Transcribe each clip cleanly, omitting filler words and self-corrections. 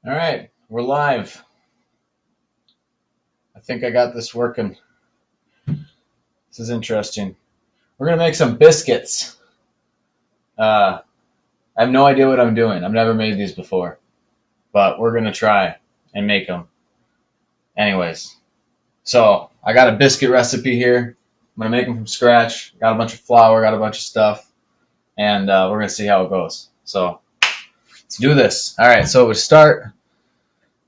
All right, we're live. I think I got this working. This is interesting. We're gonna make some biscuits. I have no idea what I'm doing. I've never made these before, but we're gonna try and make them. Anyways, so I got a biscuit recipe here. I'm gonna make them from scratch. Got a bunch of flour, got a bunch of stuff, and we're gonna see how it goes. So let's do this. All right. So to start,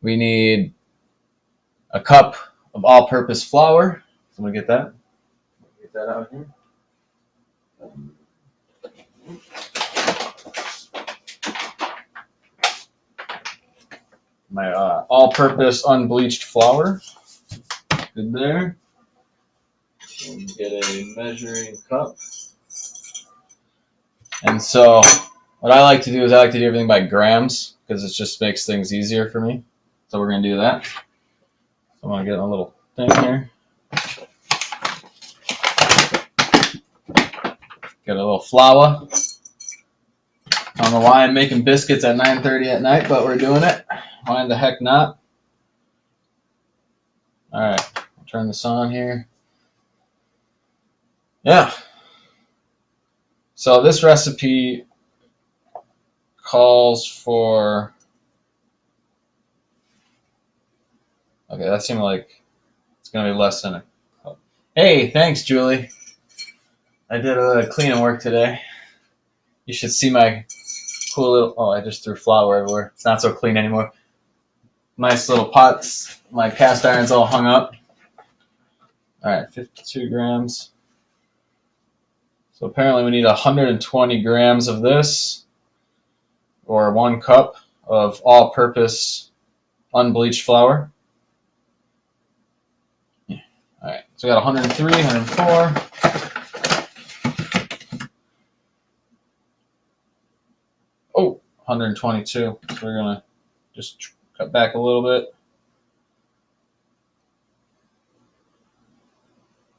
we need a cup of all-purpose flour. So I'm gonna get that. Get that out here. My all-purpose unbleached flour. Good there. And get a measuring cup. And so what I like to do is I like to do everything by grams because it just makes things easier for me. So we're going to do that. I'm going to get a little thing here. Get a little flour. I don't know why I'm making biscuits at 9:30 at night, but we're doing it. Why the heck not? All right, I'll turn this on here. Yeah. So this recipe calls for. Okay, that seemed like it's gonna be less than a cup. Hey, thanks, Julie. I did a little cleaning work today. You should see my cool little. Oh, I just threw flour everywhere. It's not so clean anymore. Nice little pots. My cast iron's all hung up. All right, 52 grams. So apparently we need 120 grams of this, or 1 cup of all-purpose unbleached flour. Yeah. All right, so we got 103, 104. Oh, 122. So we're gonna just cut back a little bit.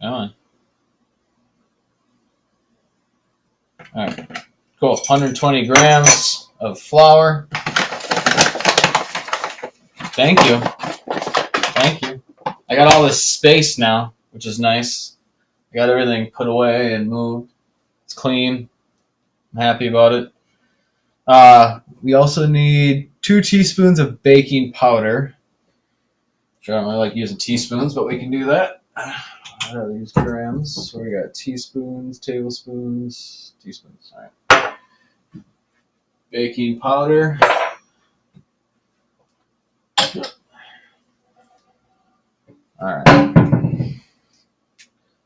Come on. All right, cool. 120 grams of flour. Thank you. Thank you. I got all this space now, which is nice. I got everything put away and moved. It's clean. I'm happy about it. We also need 2 teaspoons of baking powder. I don't really like using teaspoons, but we can do that. I don't use grams. So we got teaspoons, tablespoons, teaspoons. All right. Baking powder. All right.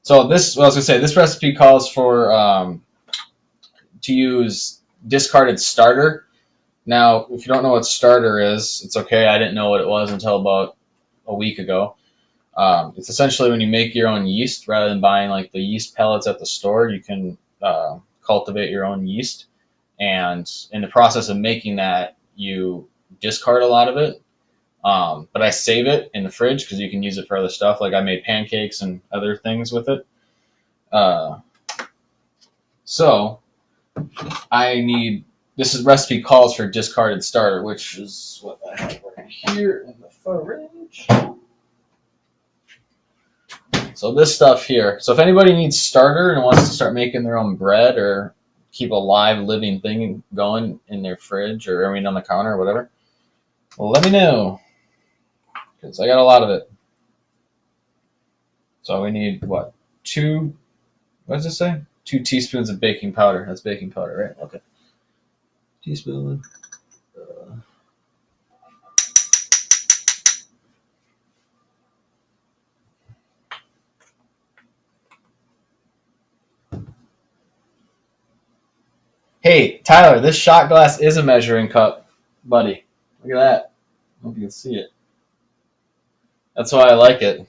So this, well, I was gonna say, this recipe calls for to use discarded starter. Now, if you don't know what starter is, it's okay. I didn't know what it was until about a week ago. It's essentially when you make your own yeast rather than buying like the yeast pellets at the store. You can cultivate your own yeast, and in the process of making that, you discard a lot of it. But I save it in the fridge because you can use it for other stuff. Like I made pancakes and other things with it. Uh, so I need. This is recipe calls for discarded starter, which is what I have right here in the fridge. So this stuff here. So if anybody needs starter and wants to start making their own bread or keep a live living thing going in their fridge or I mean on the counter or whatever, well, let me know because I got a lot of it. So we need what? What does it say? 2 teaspoons of baking powder. That's baking powder, right? Okay. Teaspoon. Hey, Tyler, this shot glass is a measuring cup, buddy. Look at that. I hope you can see it. That's why I like it.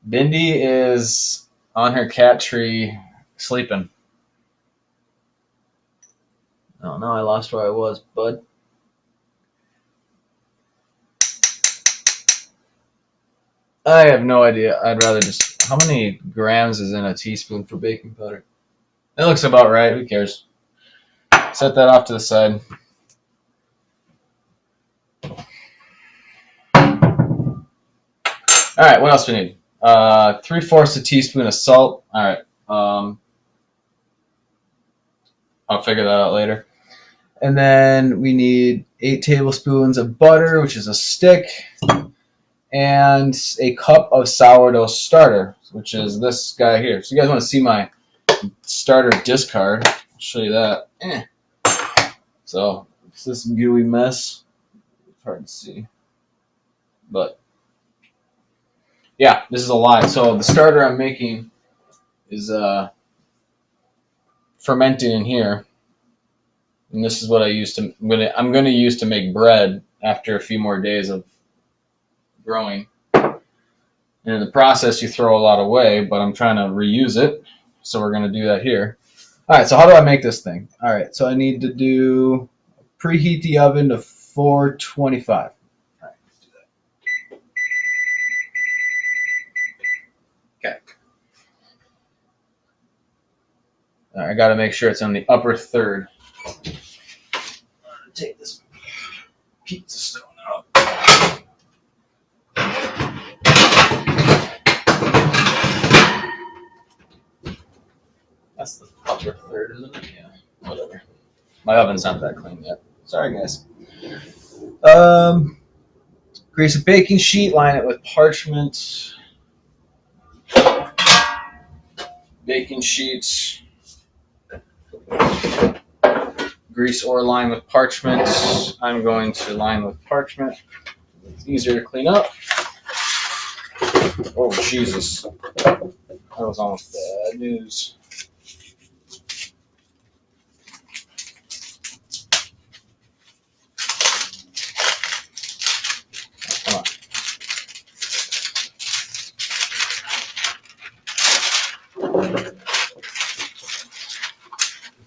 Bindi is on her cat tree sleeping. Oh no, I lost where I was, bud. I have no idea. I'd rather just. How many grams is in a teaspoon for baking powder? That looks about right. Who cares? Set that off to the side. All right, what else we need? 3/4 a teaspoon of salt. All right, I'll figure that out later. And then we need 8 tablespoons of butter, which is a stick, and a cup of sourdough starter, which is this guy here. So you guys want to see my starter discard? I'll show you that. So it's this gooey mess. It's hard to see, but yeah, this is a lot. So the starter I'm making is fermented in here, and this is what I'm gonna use to make bread after a few more days of growing. And in the process, you throw a lot away, but I'm trying to reuse it, so we're gonna do that here. All right, so how do I make this thing? All right, so I need to preheat the oven to 425. All right, let's do that. Okay. All right, I got to make sure it's on the upper third. I'm gonna take this pizza stone out. That's the upper third, isn't it? Yeah, whatever. My oven's not that clean yet. Sorry, guys. Grease a baking sheet, line it with parchment. Baking sheets. Grease or line with parchment. I'm going to line with parchment. It's easier to clean up. Oh, Jesus. That was almost bad news. Come on.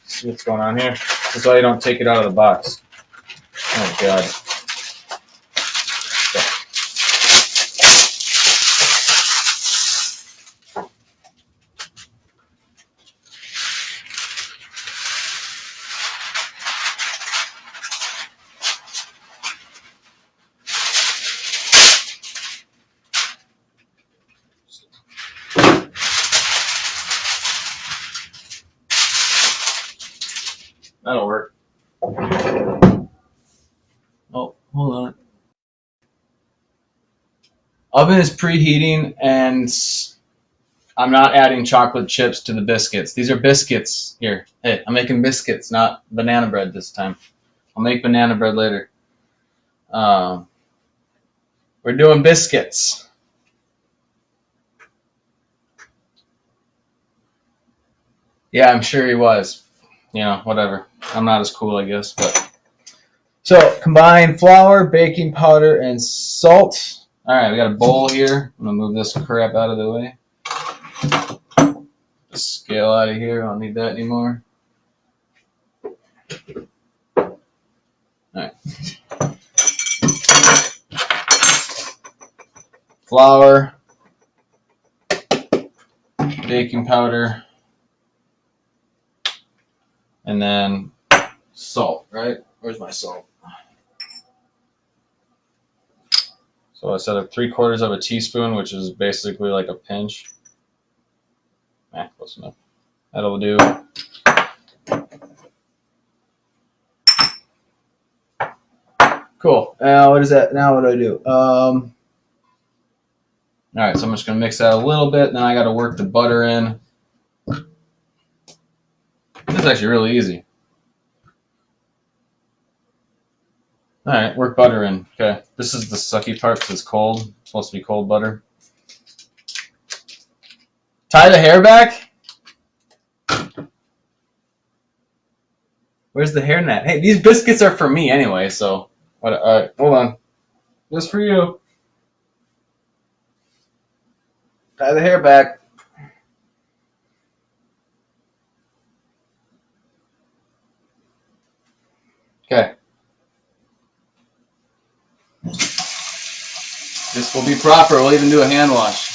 See what's going on here? That's why you don't take it out of the box. Oh, God. That'll work. Oh, hold on. Oven is preheating, and I'm not adding chocolate chips to the biscuits. These are biscuits here. Hey, I'm making biscuits, not banana bread this time. I'll make banana bread later. Um, we're doing biscuits. Yeah, I'm sure he was. You know, whatever. I'm not as cool, I guess. But so combine flour, baking powder, and salt. All right, we got a bowl here. I'm gonna move this crap out of the way. The scale out of here. I don't need that anymore. All right. Flour, baking powder, and then salt. Right? Where's my salt? So I set up 3/4 of a teaspoon, which is basically like a pinch. Close enough. That'll do. Cool. Now what is that? Now what do I do? All right, so I'm just gonna mix that a little bit. Then I got to work the butter in. This is actually really easy. All right, work butter in. Okay, this is the sucky part because it's cold. It's supposed to be cold butter. Tie the hair back. Where's the hairnet? Hey, these biscuits are for me anyway. So, what? All right, hold on. Just for you. Tie the hair back. Okay. This will be proper. We'll even do a hand wash.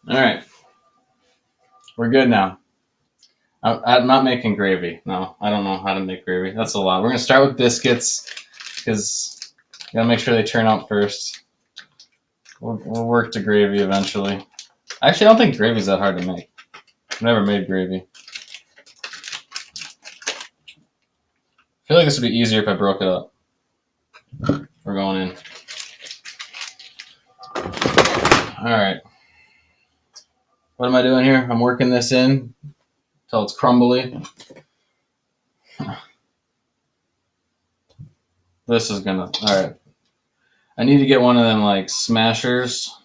All right, we're good now. I'm not making gravy. No, I don't know how to make gravy. That's a lot. We're gonna start with biscuits because you gotta make sure they turn out first. We'll work to gravy eventually. Actually, I don't think gravy's that hard to make. I've never made gravy. I feel like this would be easier if I broke it up. We're going in. All right. What am I doing here? I'm working this in until it's crumbly. This is gonna. All right. I need to get one of them like smashers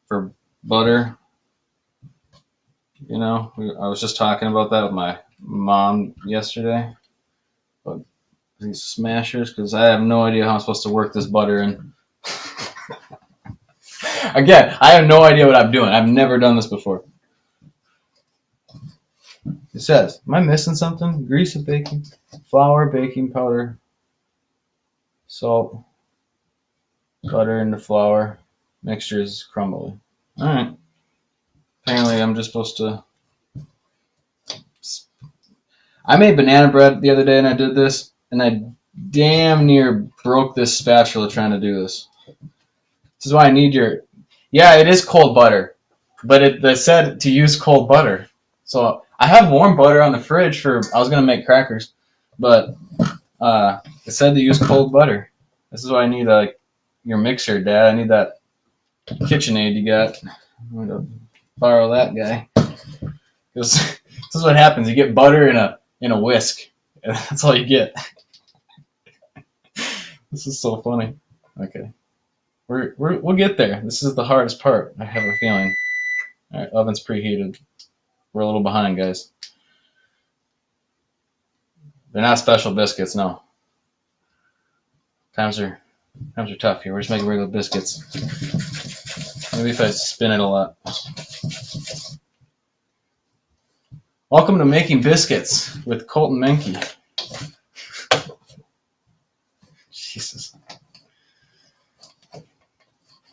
for butter. You know, I was just talking about that with my mom yesterday. But these smashers, because I have no idea how I'm supposed to work this butter in. Again, I have no idea what I'm doing. I've never done this before. It says, am I missing something? Grease of baking, flour, baking powder, salt, butter into flour. Mixture is crumbly. All right. Apparently, I'm just supposed to. I made banana bread the other day, and I did this, and I damn near broke this spatula trying to do this. This is why I need your. Yeah, it is cold butter, but they said to use cold butter. So I have warm butter on the fridge for. I was gonna make crackers, but it said to use cold butter. This is why I need your mixer, Dad. I need that KitchenAid you got. I'm gonna borrow that guy. Because this is what happens. You get butter in a whisk. That's all you get. This is so funny. Okay. We'll get there. This is the hardest part, I have a feeling. All right, oven's preheated. We're a little behind, guys. They're not special biscuits, no. Times are tough here. We're just making regular biscuits. Maybe if I spin it a lot. Welcome to Making Biscuits with Colton Menke. Jesus.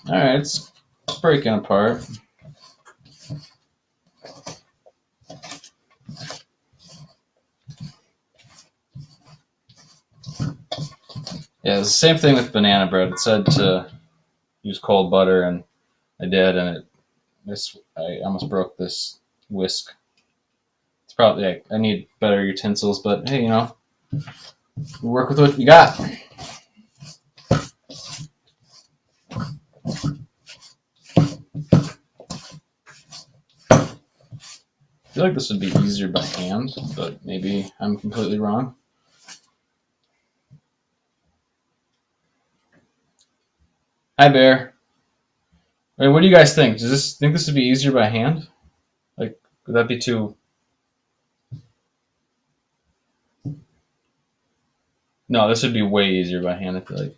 All right, it's breaking apart. Yeah, it's the same thing with banana bread. It said to use cold butter, and I did, and I almost broke this whisk. It's probably I need better utensils, but hey, work with what you got. I feel like this would be easier by hand, but maybe I'm completely wrong. Hi, Bear. Wait, what do you guys think? Think this would be easier by hand? Like, would that be too? No, this would be way easier by hand. I feel like.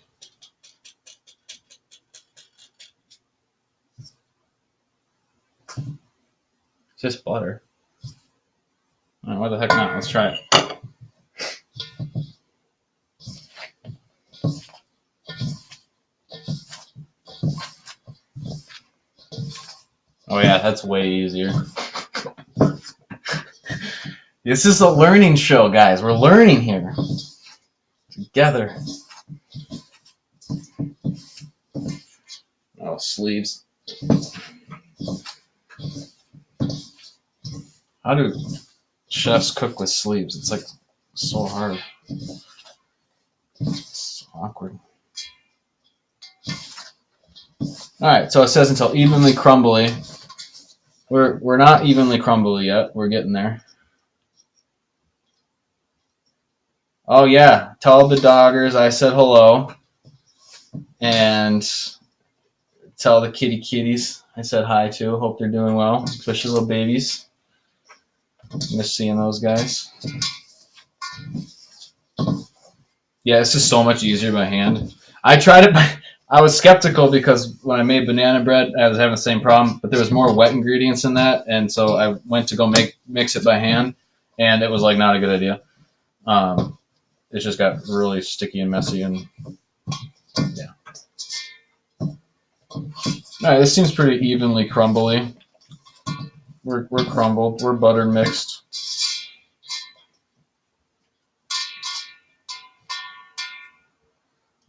It's just butter. All right, what the heck not? Let's try it. Oh yeah, that's way easier. This is a learning show, guys. We're learning here together. Oh, sleeves. How do chefs cook with sleeves? It's like so hard. It's so awkward. All right, so it says until evenly crumbly. We're not evenly crumbly yet. We're getting there. Oh yeah, tell the doggers I said hello, and tell the kitties I said hi to. Hope they're doing well, especially little babies. Miss seeing those guys. Yeah, it's just so much easier by hand. I tried it. I was skeptical because when I made banana bread, I was having the same problem, but there was more wet ingredients in that, and so I went to go mix it by hand, and it was like not a good idea. It just got really sticky and messy, and yeah. All right, this seems pretty evenly crumbly. We're crumbled. We're butter mixed.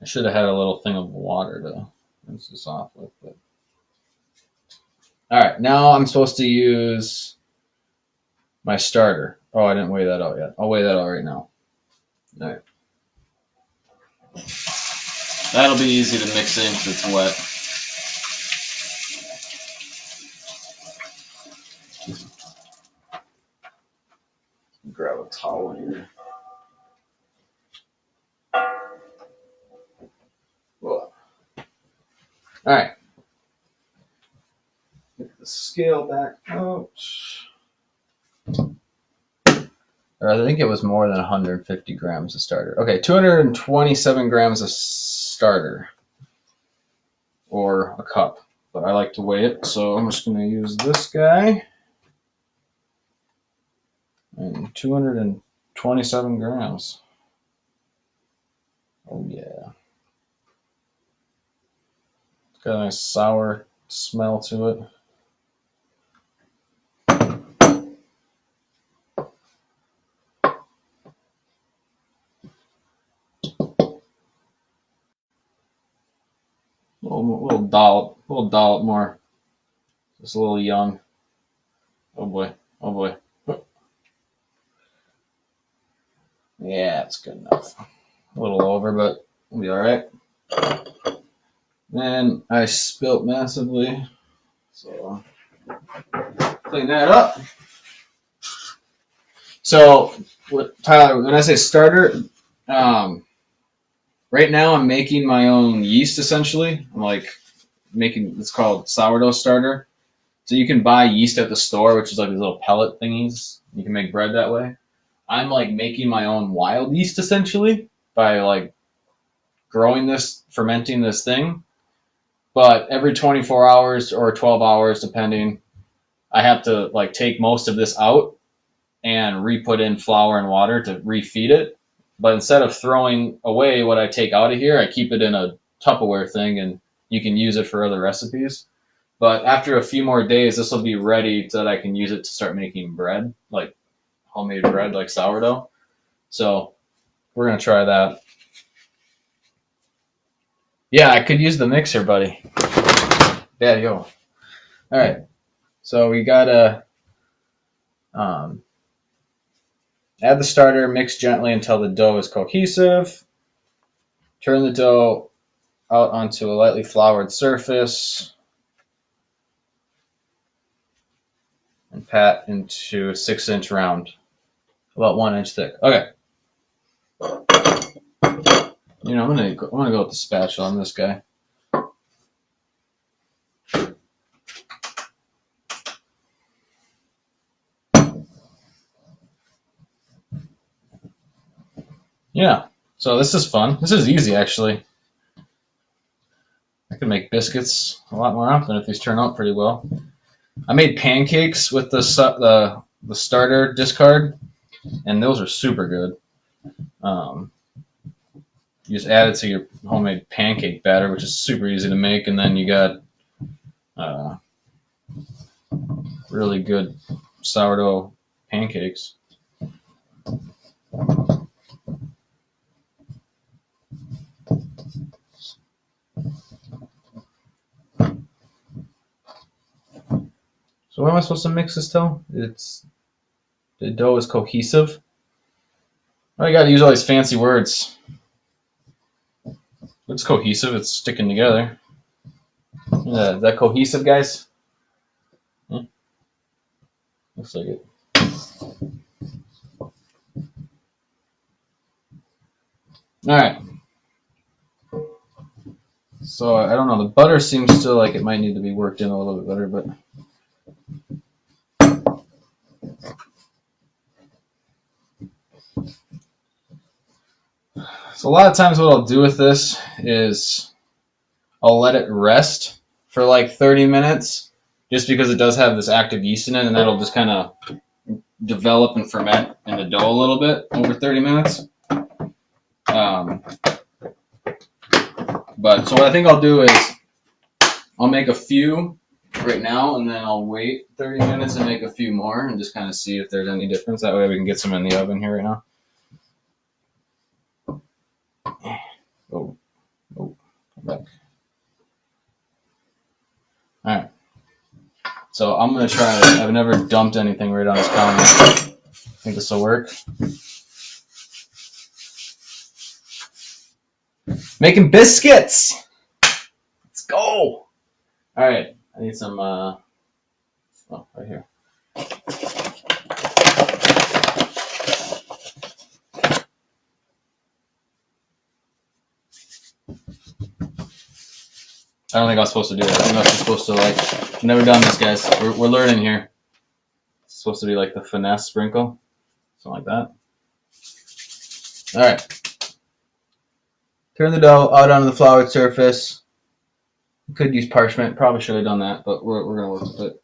I should have had a little thing of water to rinse this off with. But all right, now I'm supposed to use my starter. Oh, I didn't weigh that out yet. I'll weigh that out right now. All right. That'll be easy to mix in because it's wet. Grab a towel here. Whoa. All right. Get the scale back out. I think it was more than 150 grams of starter. Okay, 227 grams of starter, or a cup. But I like to weigh it, so I'm just going to use this guy. And 227 grams. Oh yeah. It's got a nice sour smell to it. Little dollop more. Just a little young. Oh boy. Yeah, it's good enough. A little over, but we'll be all right. And I spilt massively, so clean that up. So, Tyler, when I say starter, right now I'm making my own yeast essentially. I'm like making, it's called sourdough starter. So you can buy yeast at the store, which is like these little pellet thingies. You can make bread that way. I'm like making my own wild yeast essentially by like growing this, fermenting this thing. But every 24 hours or 12 hours, depending, I have to like take most of this out and re-put in flour and water to refeed it. But instead of throwing away what I take out of here, I keep it in a Tupperware thing, and you can use it for other recipes. But after a few more days, this will be ready so that I can use it to start making bread, like homemade bread, like sourdough. So we're going to try that. Yeah, I could use the mixer, buddy. Yeah, yo. All right. So we got to add the starter, mix gently until the dough is cohesive. Turn the dough out onto a lightly floured surface and pat into a 6-inch round, about 1 inch thick. Okay. You know, I'm gonna go with the spatula on this guy. Yeah. So this is fun. This is easy, actually. I can make biscuits a lot more often if these turn out pretty well. I made pancakes with the starter discard, and those are super good. You just add it to your homemade pancake batter, which is super easy to make, and then you got really good sourdough pancakes. So what am I supposed to mix this till? The dough is cohesive. Oh, you gotta use all these fancy words. It's cohesive. It's sticking together. Is that cohesive, guys? Yeah. Looks like it. All right. So I don't know. The butter seems to like it might need to be worked in a little bit better, but. So a lot of times what I'll do with this is I'll let it rest for like 30 minutes just because it does have this active yeast in it, and that'll just kind of develop and ferment in the dough a little bit over 30 minutes. But so what I think I'll do is I'll make a few right now, and then I'll wait 30 minutes and make a few more and just kind of see if there's any difference. That way we can get some in the oven here right now. Oh, come back. All right. So I'm going to try it. I've never dumped anything right on this counter. I think this will work. Making biscuits! Let's go! All right. I need some, oh, right here. I don't think I was supposed to do that. I think I was supposed to, like, I've never done this, guys. We're learning here. It's supposed to be like the finesse sprinkle. Something like that. All right. Turn the dough out onto the floured surface. You could use parchment. Probably should have done that, but we're going to work with it.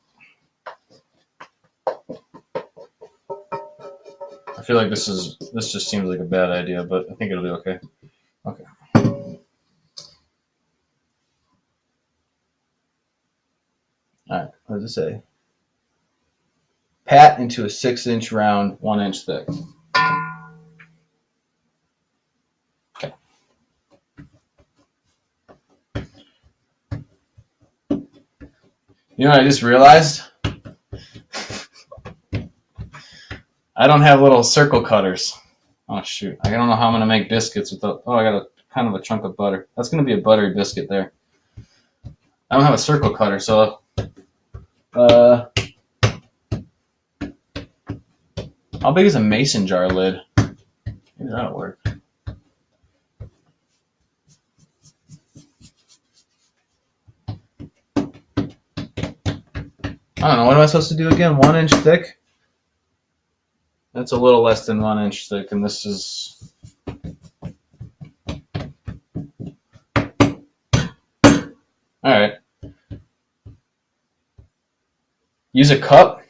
I feel like this just seems like a bad idea, but I think it'll be okay. Okay. All right. What does it say? Pat into a 6-inch round, 1 inch thick. Okay. You know what I just realized? I don't have little circle cutters. Oh shoot! I don't know how I'm gonna make biscuits without. Oh, I got a kind of a chunk of butter. That's gonna be a buttery biscuit there. I don't have a circle cutter, so how big is a mason jar lid? Maybe that'll work. I don't know. What am I supposed to do again? 1 inch thick? That's a little less than 1 inch thick, and this is. All right. Use a cup.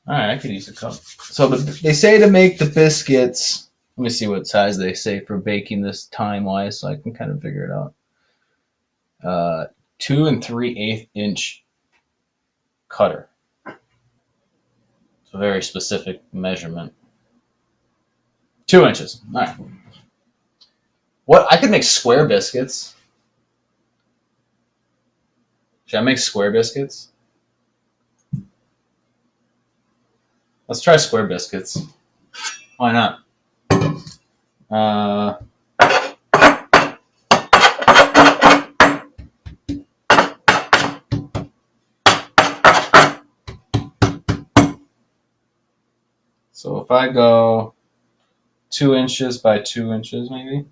All right, I could use a cup. So they say to make the biscuits. Let me see what size they say for baking this time-wise, so I can kind of figure it out. 2 3/8 inch cutter. It's a very specific measurement. 2 inches. All right. What I could make square biscuits. Should I make square biscuits? Let's try square biscuits. Why not? So if I go 2 inches by 2 inches, maybe.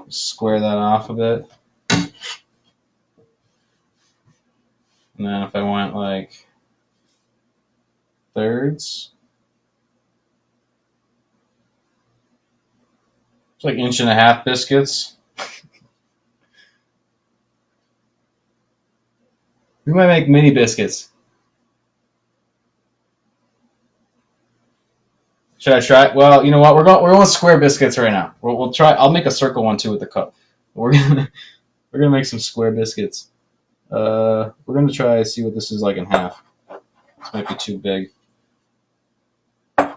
Square that off a bit. And then if I went like thirds, it's like 1.5 inch biscuits. We might make mini biscuits. Should I try? Well, you know what? We're going square biscuits right now. We'll try. I'll make a circle one too with the cup. We're gonna make some square biscuits. We're gonna try see what this is like in half. This might be too big. All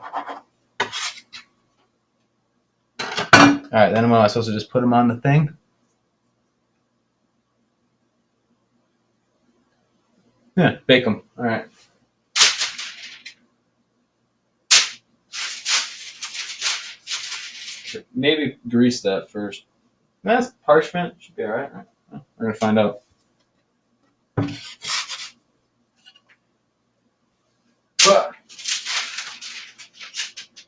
right, then am I supposed to just put them on the thing? Yeah, bake them. All right. Maybe grease that first. That's parchment. Should be all right. We're gonna find out. But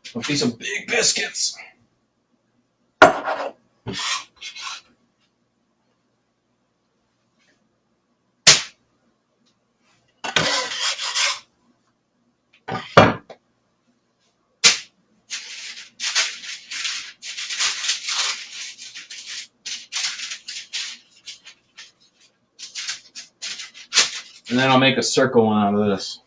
it'll be some big biscuits. And then I'll make a circle one out of this.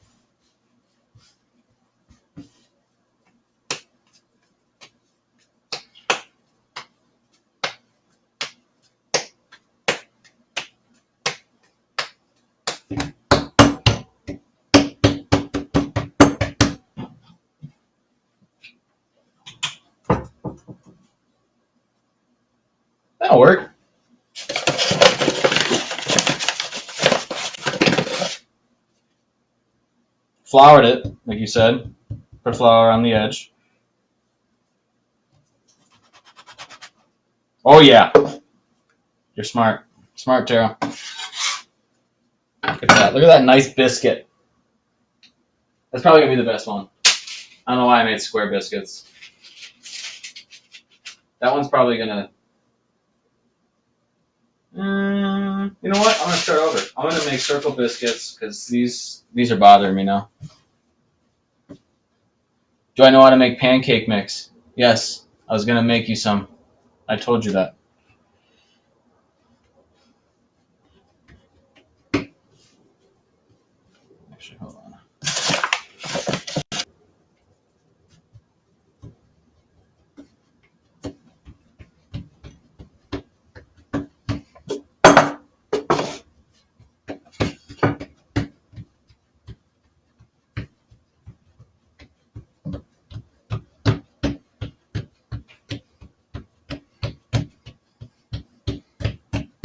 Floured it, like you said. Put flour on the edge. Oh yeah, you're smart. Smart, Tara. Look at that. Look at that nice biscuit. That's probably gonna be the best one. I don't know why I made square biscuits. That one's probably gonna. You know what? I'm gonna start over. I'm gonna make circle biscuits because these are bothering me now. Do I know how to make pancake mix? Yes. I was gonna make you some. I told you that. Actually, hold on.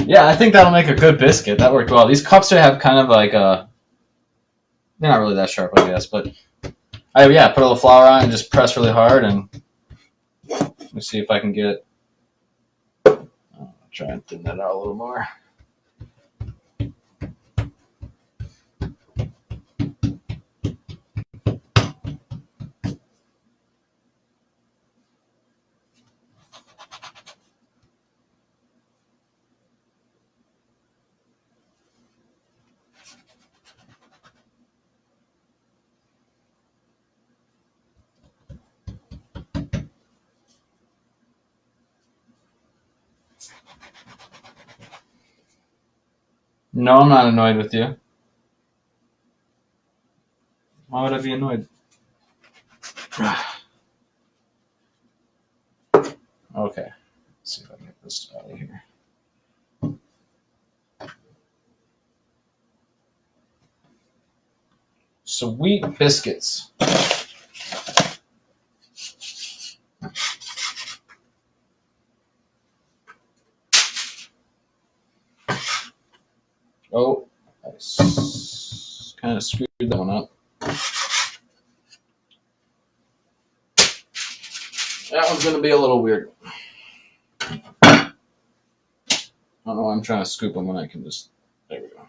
Yeah, I think that'll make a good biscuit. That worked well. These cups have kind of like a. They're not really that sharp, I guess, but put a little flour on and just press really hard, and let me see if I can get. I'll try and thin that out a little more. No, I'm not annoyed with you. Why would I be annoyed? Okay. Let's see if I can get this out of here. Sweet biscuits. Oh, I kind of screwed that one up. That one's going to be a little weird. I don't know why I'm trying to scoop them when I can just. There we go.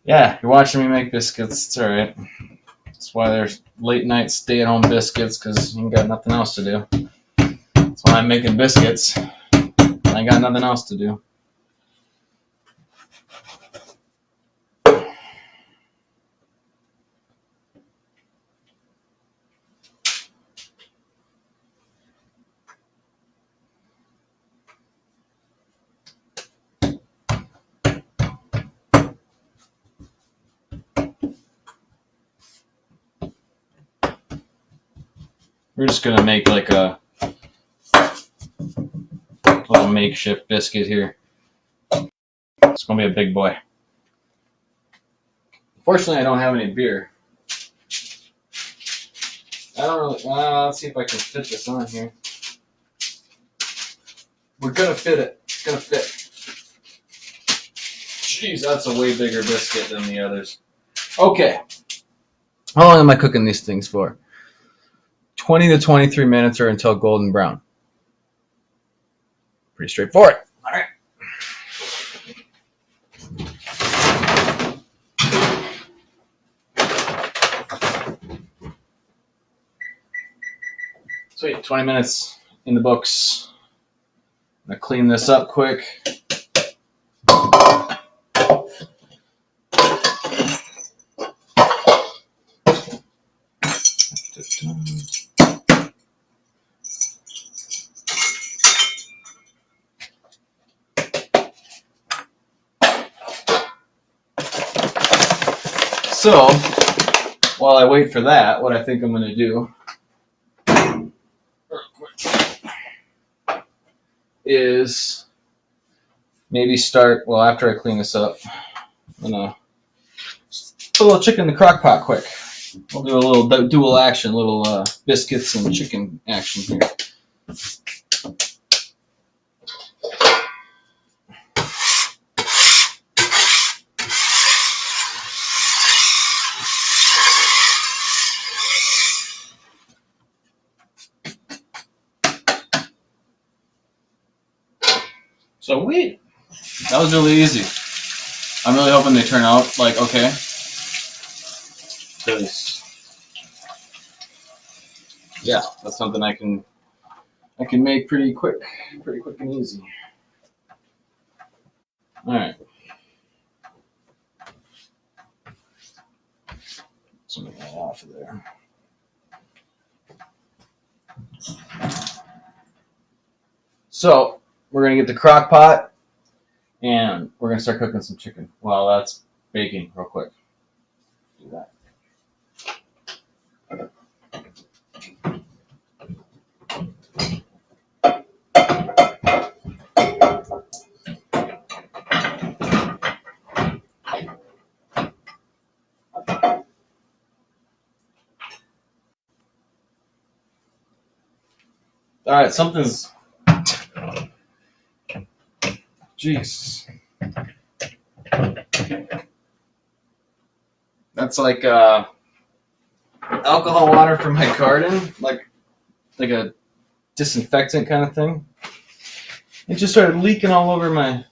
Yeah, you're watching me make biscuits. It's all right. That's why there's late night stay at home biscuits, because you ain't got nothing else to do. That's why I'm making biscuits. I got nothing else to do. We're just gonna make like a little makeshift biscuit here. It's gonna be a big boy. Fortunately, I don't have any beer. I don't really. Let's see if I can fit this on here. We're gonna fit it. It's gonna fit. Jeez, that's a way bigger biscuit than the others. Okay. How long am I cooking these things for? 20 to 23 minutes or until golden brown. Pretty straightforward. All right. Sweet. 20 minutes in the books. I'm gonna clean this up quick. So, while I wait for that, what I think I'm gonna do is maybe start. Well, after I clean this up, I'm gonna Put a little chicken in the crock pot quick. We'll do a little dual action, little biscuits and chicken action here. So that was really easy. I'm really hoping they turn out like okay. Because yeah, that's something I can make pretty quick and easy. All right. Something off of there. So we're gonna get the crock pot and we're gonna start cooking some chicken while that's baking real quick. Do that. All right, something's. Jeez. That's like alcohol water from my garden, like a disinfectant kind of thing. It just started leaking all over my.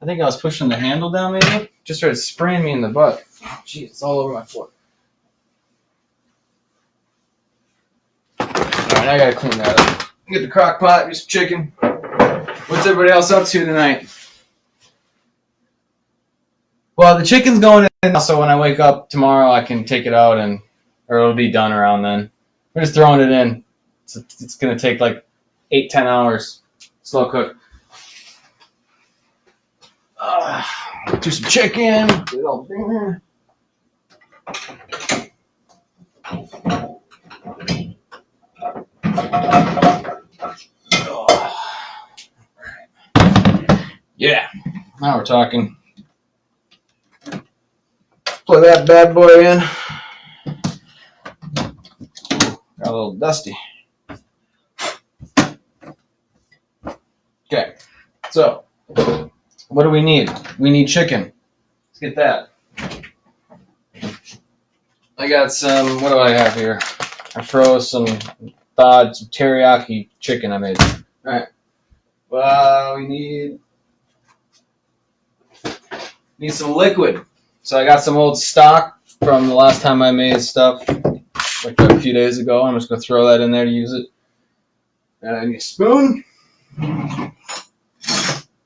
I think I was pushing the handle down, maybe. Just started spraying me in the butt. Oh, jeez, it's all over my floor. All right, I gotta clean that up. Get the crock pot, do some chicken. What's everybody else up to tonight? Well, the chicken's going in, so when I wake up tomorrow, I can take it out or it'll be done around then. We're just throwing it in. It's gonna take like 8-10 hours. Slow cook. Do some chicken. Get it all there. Yeah, now we're talking. Plug that bad boy in. Got a little dusty. Okay, so what do we need? We need chicken. Let's get that. I got some, what do I have here? I froze some thawed, some teriyaki chicken I made. Alright. Well, we need some liquid. So I got some old stock from the last time I made stuff, like a few days ago. I'm just going to throw that in there to use it. And I need a spoon.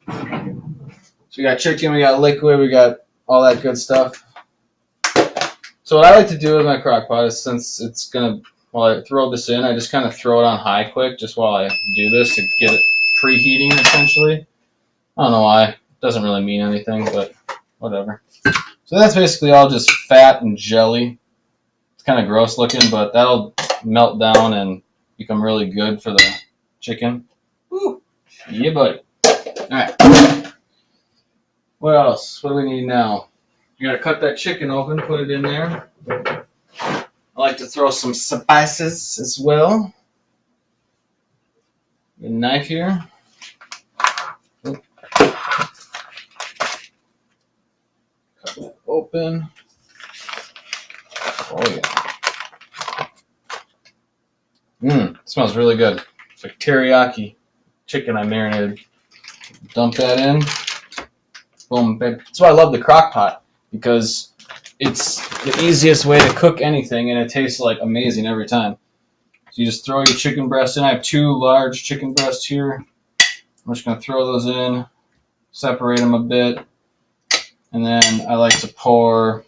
So we got chicken, we got liquid, we got all that good stuff. So what I like to do with my crock pot is, since it's going to, while I throw this in, I just kind of throw it on high quick just while I do this to get it preheating, essentially. I don't know why. It doesn't really mean anything, but whatever. So that's basically all just fat and jelly. It's kind of gross looking, but that'll melt down and become really good for the chicken. Woo! Yeah, buddy. All right. What else? What do we need now? You gotta cut that chicken open, put it in there. I like to throw some spices as well. Get a knife here. Cut that open. Oh yeah. It smells really good. It's like teriyaki chicken I marinated. Dump that in. Boom, babe. That's why I love the crock pot, because it's the easiest way to cook anything, and it tastes like amazing every time. So you just throw your chicken breast in. I have 2 large chicken breasts here. I'm just going to throw those in, separate them a bit, and then I like to pour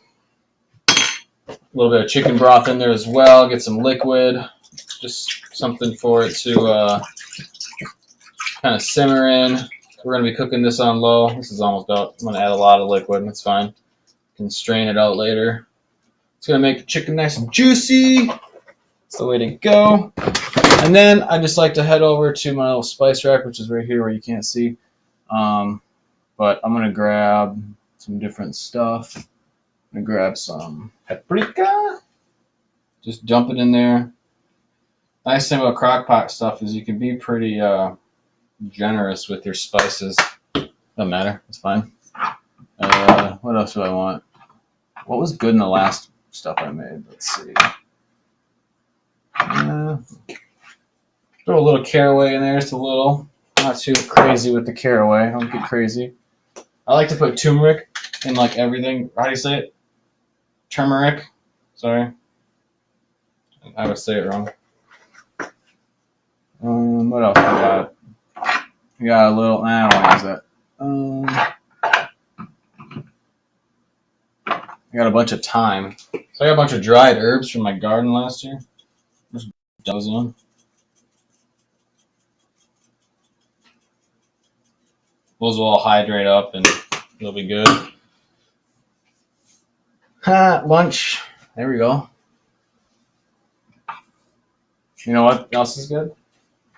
a little bit of chicken broth in there as well, get some liquid, just something for it to kind of simmer in. We're going to be cooking this on low. This is almost out. I'm going to add a lot of liquid. That's fine. You can strain it out later. It's going to make the chicken nice and juicy. That's the way to go. And then I just like to head over to my little spice rack, which is right here where you can't see. But I'm going to grab some different stuff. gonna grab some paprika. Just dump it in there. Nice thing about crock pot stuff is you can be pretty generous with your spices. Doesn't matter. It's fine. What else do I want? What was good in the last stuff I made? Let's see. Throw a little caraway in there, just a little. Not too crazy with the caraway. Don't get crazy. I like to put turmeric in like everything. How do you say it? Turmeric. Sorry. I would say it wrong. What else we got? We got a little. I don't want to use that. I got a bunch of thyme. So I got a bunch of dried herbs from my garden last year. Just dump those in. Those will all hydrate up and it'll be good. Lunch. There we go. You know what else is good?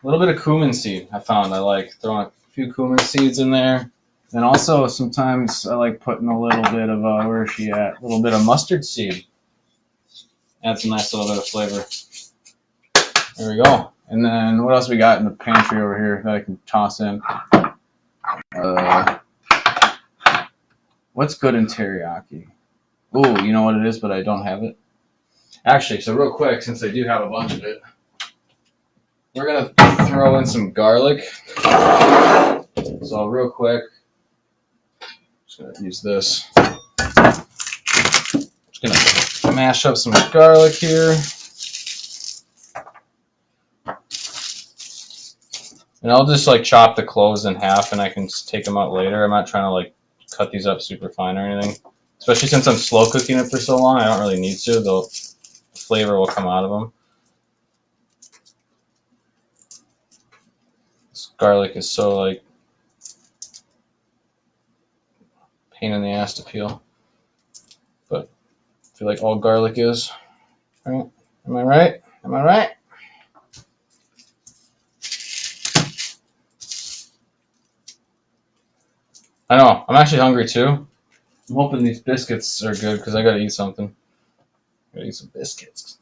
A little bit of cumin seed. I found I like throwing a few cumin seeds in there. And also sometimes I like putting a little bit of, where is she at? A little bit of mustard seed. Adds a nice little bit of flavor. There we go. And then what else we got in the pantry over here that I can toss in? What's good in teriyaki? Ooh, you know what it is, but I don't have it. Actually, so real quick, since I do have a bunch of it, we're going to throw in some garlic. So real quick, just going to use this. Just going to mash up some garlic here. And I'll just like chop the cloves in half and I can just take them out later. I'm not trying to like cut these up super fine or anything. Especially since I'm slow cooking it for so long, I don't really need to. The flavor will come out of them. This garlic is so like pain in the ass to peel. But I feel like all garlic is. Right? Am I right? Am I right? I know. I'm actually hungry too. I'm hoping these biscuits are good because I gotta eat something. Gotta eat some biscuits.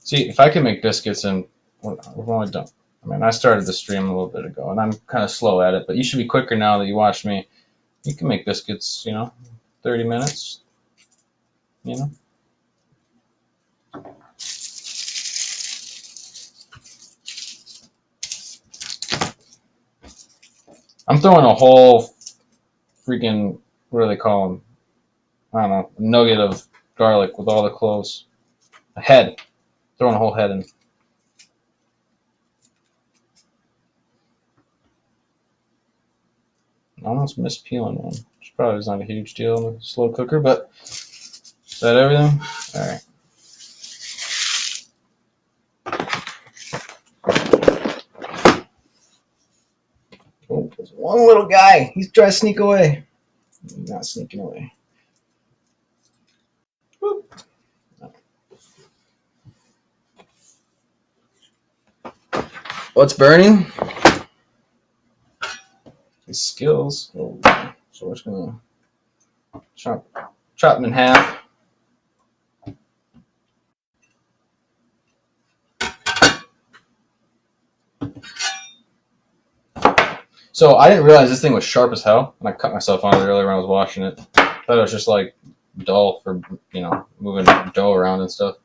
See, if I can make biscuits and we've only done. I mean, I started the stream a little bit ago, and I'm kind of slow at it. But you should be quicker now that you watched me. You can make biscuits, 30 minutes. I'm throwing a whole freaking, what do they call them? I don't know, a nugget of garlic with all the cloves. A head. Throwing a whole head in. I almost missed peeling one. Which probably is not a huge deal in a slow cooker, but is that everything? All right. Oh, there's one little guy. He's trying to sneak away. He's not sneaking away. Whoop. What's burning? His skills. Oh, so we're just gonna chop them in half. So I didn't realize this thing was sharp as hell, and I cut myself on it earlier when I was washing it. I thought it was just like dull for moving dough around and stuff.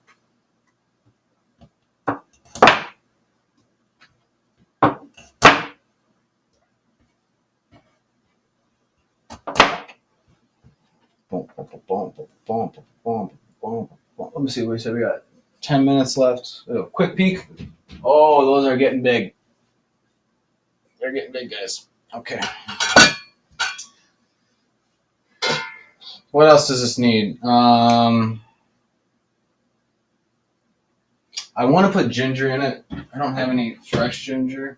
Let me see what we said. We got 10 minutes left. Oh, quick peek. Oh, those are getting big. They're getting big, guys. Okay. What else does this need? I want to put ginger in it. I don't have any fresh ginger.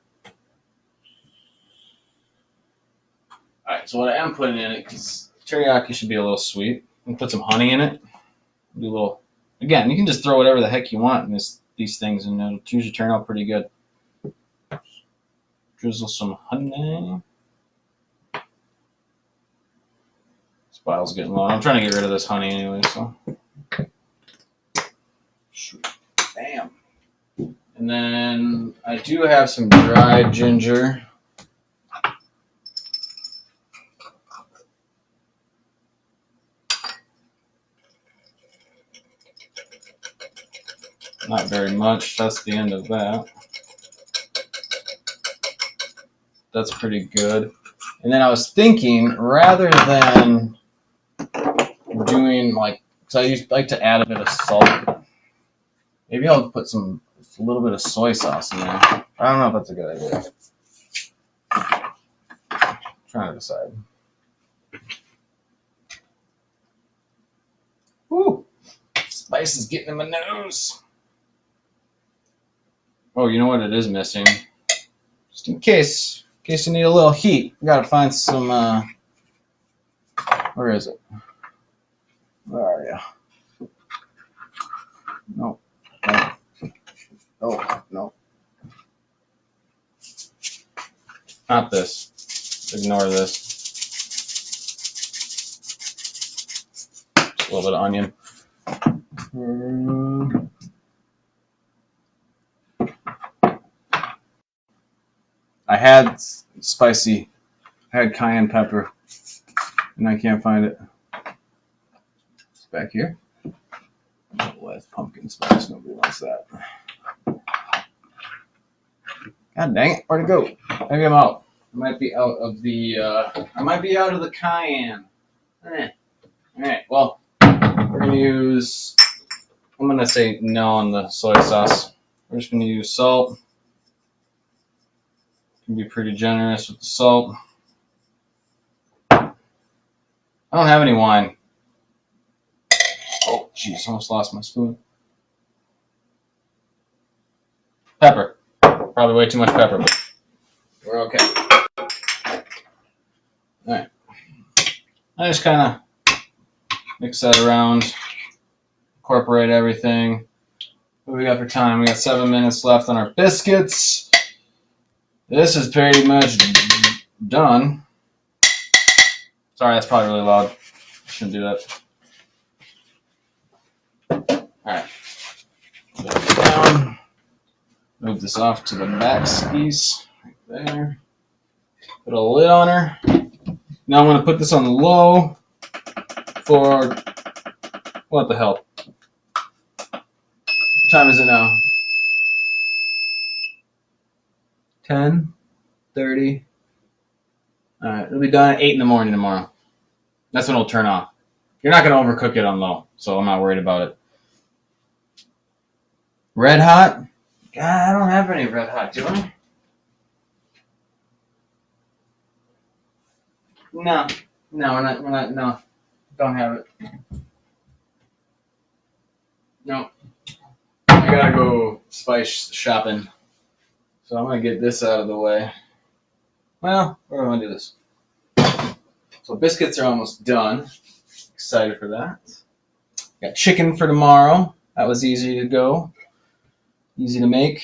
Alright, so what I am putting in it, because teriyaki should be a little sweet, I'm going to put some honey in it. Do a little. Again, you can just throw whatever the heck you want in these things, and it'll usually turn out pretty good. Drizzle some honey. bottle's getting low. I'm trying to get rid of this honey anyway, so. Sweet. Bam. And then I do have some dried ginger. Not very much. That's the end of that. That's pretty good. And then I was thinking, rather than doing like, because I like to add a bit of salt, maybe I'll put a little bit of soy sauce in there. I don't know if that's a good idea. I'm trying to decide. Woo! Spice is getting in my nose. Oh, you know what it is missing? Just in case you need a little heat, we gotta find some. Where is it? Where are you? No. No. Not this. Ignore this. Just a little bit of onion. I had spicy. I had cayenne pepper, and I can't find it. It's back here. Oh, that's pumpkin spice. Nobody wants that. God dang it! Where'd it go? Maybe I'm out. I might be out of the. I might be out of the cayenne. All right. Well, we're gonna use. I'm gonna say no on the soy sauce. We're just gonna use salt. Can be pretty generous with the salt. I don't have any wine. Oh, jeez, almost lost my spoon. Pepper. Probably way too much pepper, but we're okay. Alright. I just kind of mix that around, incorporate everything. What do we got for time? We got 7 minutes left on our biscuits. This is pretty much done. Sorry, that's probably really loud. Shouldn't do that. Alright. Down. Move this off to the back piece. Right there. Put a lid on her. Now I'm going to put this on low for, what the hell? What time is it now? 10:30. All right, it'll be done at 8 in the morning tomorrow. That's when it'll turn off. You're not going to overcook it on low, so I'm not worried about it. Red hot? God, I don't have any red hot, do I? No, no, don't have it. No, I gotta go spice shopping. So I'm gonna get this out of the way. Well, we're gonna do this. So biscuits are almost done. Excited for that. Got chicken for tomorrow. That was easy to go. Easy to make.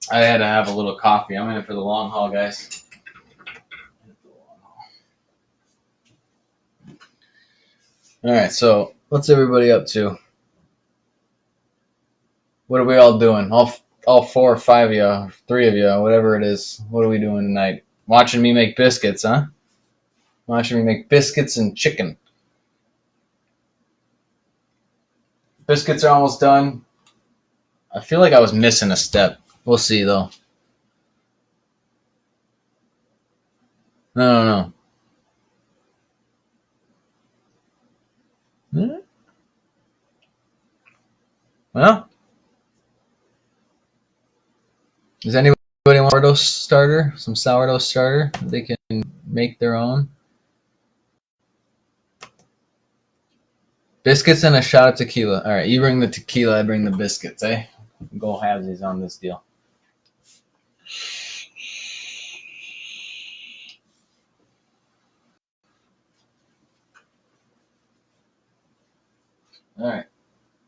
I had to have a little coffee. I'm in it for the long haul, guys. All right, so what's everybody up to? What are we all doing? All 4 or 5 of you, 3 of you, whatever it is. What are we doing tonight? Watching me make biscuits, huh? Watching me make biscuits and chicken. Biscuits are almost done. I feel like I was missing a step. We'll see, though. No. Well, does anybody want sourdough starter? Some sourdough starter? They can make their own. Biscuits and a shot of tequila. All right, you bring the tequila, I bring the biscuits, eh? Go halvesies on this deal. All right,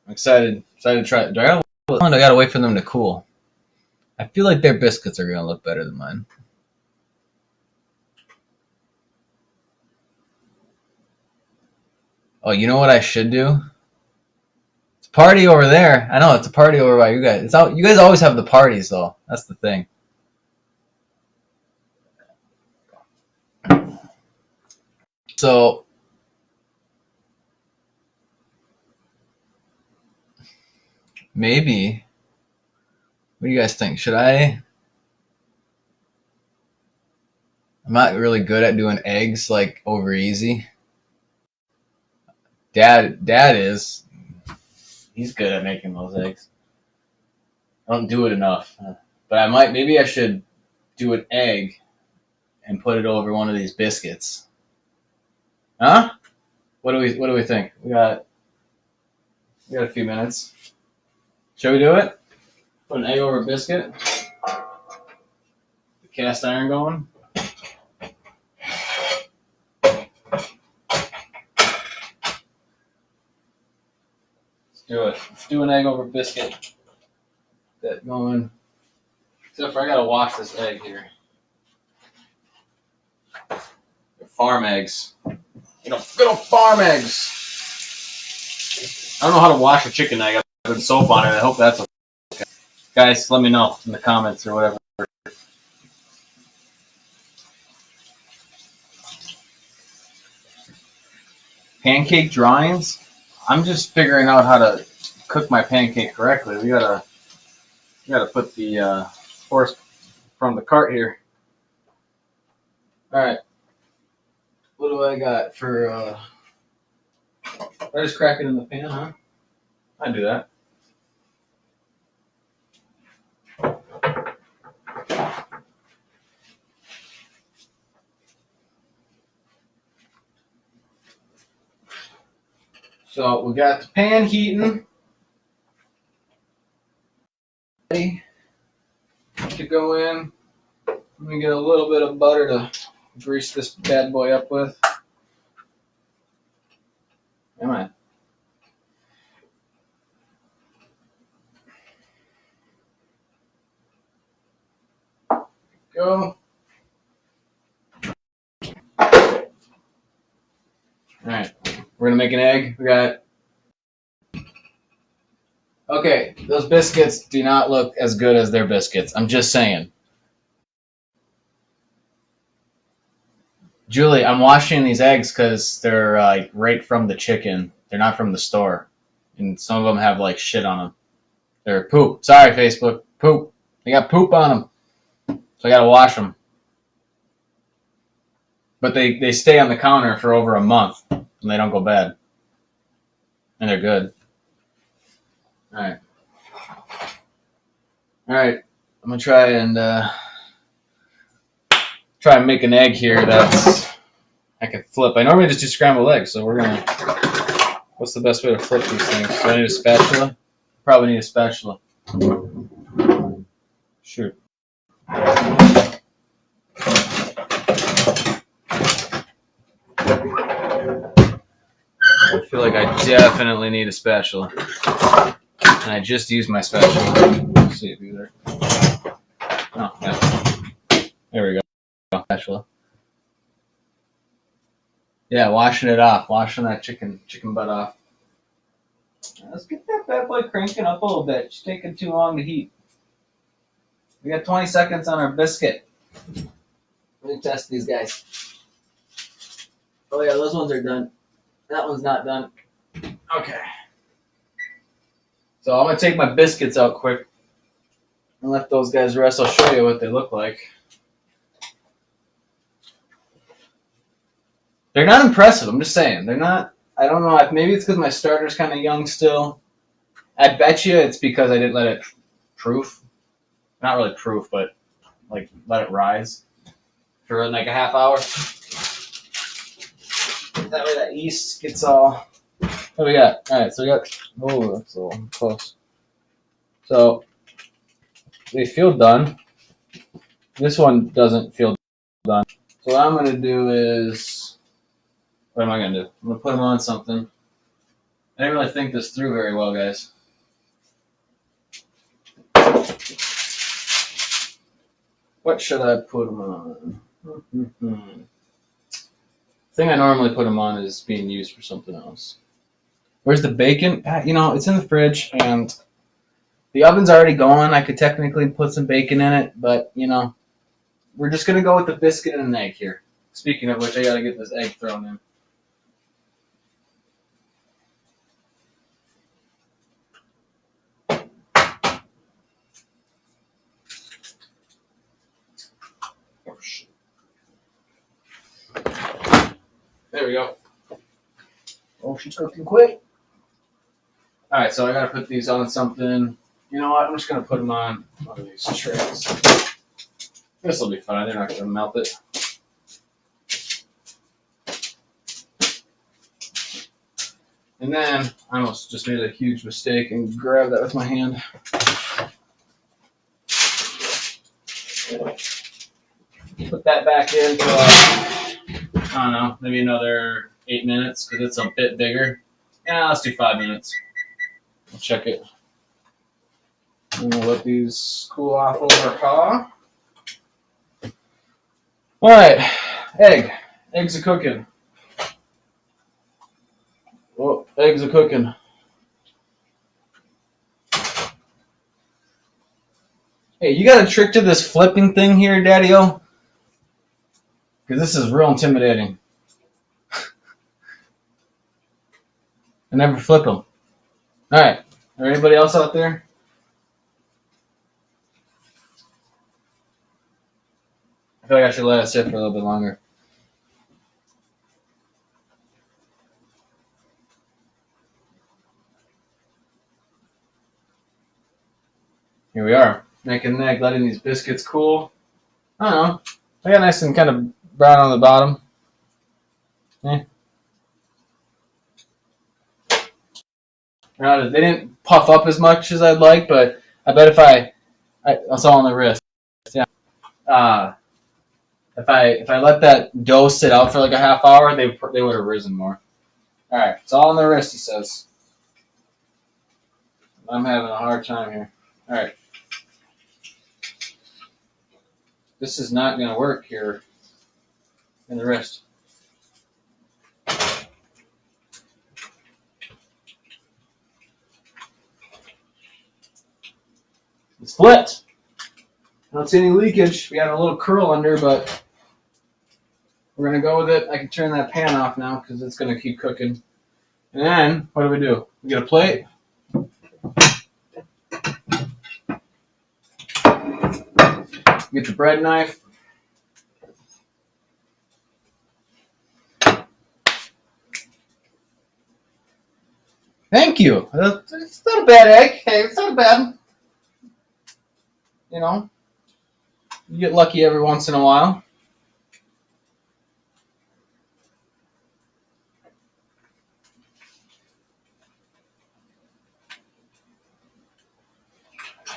I'm excited to try it. I gotta wait for them to cool. I feel like their biscuits are gonna look better than mine. Oh, you know what I should do? It's a party over there. I know it's a party over by you guys. It's out. You guys always have the parties though. That's the thing. So maybe. What do you guys think? Should I? I'm not really good at doing eggs like over easy. Dad is. He's good at making those eggs. I don't do it enough, but I might. Maybe I should do an egg and put it over one of these biscuits. Huh? What do we think? We got a few minutes. Shall we do it? Put an egg over a biscuit. The cast iron going. Let's do it. Let's do an egg over biscuit. That going. Except for I gotta wash this egg here. They're farm eggs. You know, good old farm eggs. I don't know how to wash a chicken egg. I put soap on it. I hope that's okay. Guys, let me know in the comments or whatever. Pancake drawings? I'm just figuring out how to cook my pancake correctly. We gotta put the horse from the cart here. All right. What do I got for? I just crack it in the pan, huh? I do that. So we got the pan heating. Ready to go in. Let me get a little bit of butter to grease this bad boy up with. Come on. Go. Alright. We're gonna make an egg. We got. Okay, those biscuits do not look as good as their biscuits. I'm just saying. Julie, I'm washing these eggs because they're like right from the chicken. They're not from the store, and some of them have like shit on them. They're poop. Sorry, Facebook. Poop. They got poop on them, so I gotta wash them. But they stay on the counter for over a month, and they don't go bad, and they're good. All right. All right. I'm gonna try and make an egg here that's I can flip. I normally just do scrambled eggs, so we're gonna. What's the best way to flip these things? Do I need a spatula? Probably need a spatula. Shoot. I feel like I definitely need a spatula. And I just used my spatula. Let's see if you're there. Oh, yeah. There we go. Spatula. Yeah, washing it off. Washing that chicken butt off. Let's get that bad boy cranking up a little bit. It's taking too long to heat. We got 20 seconds on our biscuit. Let me test these guys. Oh yeah, those ones are done. That one's not done. Okay. So I'm gonna take my biscuits out quick and let those guys rest. I'll show you what they look like. They're not impressive. I'm just saying. They're not. I don't know. Maybe it's because my starter's kind of young still. I bet you it's because I didn't let it proof. Not really proof, but like let it rise for like a half hour. That way that yeast gets all. What do we got? All right, so we got. Oh, that's a little close. So they feel done. This one doesn't feel done. So what I'm gonna do is, what am I gonna do? I'm gonna put them on something. I didn't really think this through very well, guys. What should I put them on? The thing I normally put them on is being used for something else. Where's the bacon? You know, it's in the fridge, and the oven's already going. I could technically put some bacon in it, but, you know, we're just going to go with the biscuit and an egg here. Speaking of which, I got to get this egg thrown in. Oh, shit. There we go. Oh, she's cooking quick. All right, so I got to put these on something. You know what? I'm just going to put them on one of these trays. This will be fine. They're not going to melt it. And then I almost just made a huge mistake and grabbed that with my hand. Put that back in for like, I don't know, maybe another 8 minutes because it's a bit bigger. Yeah, let's do 5 minutes. We'll check it. I'm gonna let these cool off over hot. All right, egg. Eggs are cooking. Oh, eggs are cooking. Hey, you got a trick to this flipping thing here, Daddy-O? Because this is real intimidating. I never flip them. All right, or anybody else out there? I feel like I should let it sit for a little bit longer. Here we are, neck and neck, letting these biscuits cool. I don't know. They got nice and kind of brown on the bottom. They didn't puff up as much as I'd like, but I bet if I that's all on the wrist. Yeah. If I let that dough sit out for like a half hour, they would have risen more. All right, it's all on the wrist, he says. I'm having a hard time here. All right. This is not going to work here in the wrist. It's flipped. I don't see any leakage. We got a little curl under, but we're going to go with it. I can turn that pan off now because it's going to keep cooking. And then, what do? We get a plate. Get the bread knife. Thank you. It's not a bad egg. Hey, it's not bad. You know, you get lucky every once in a while.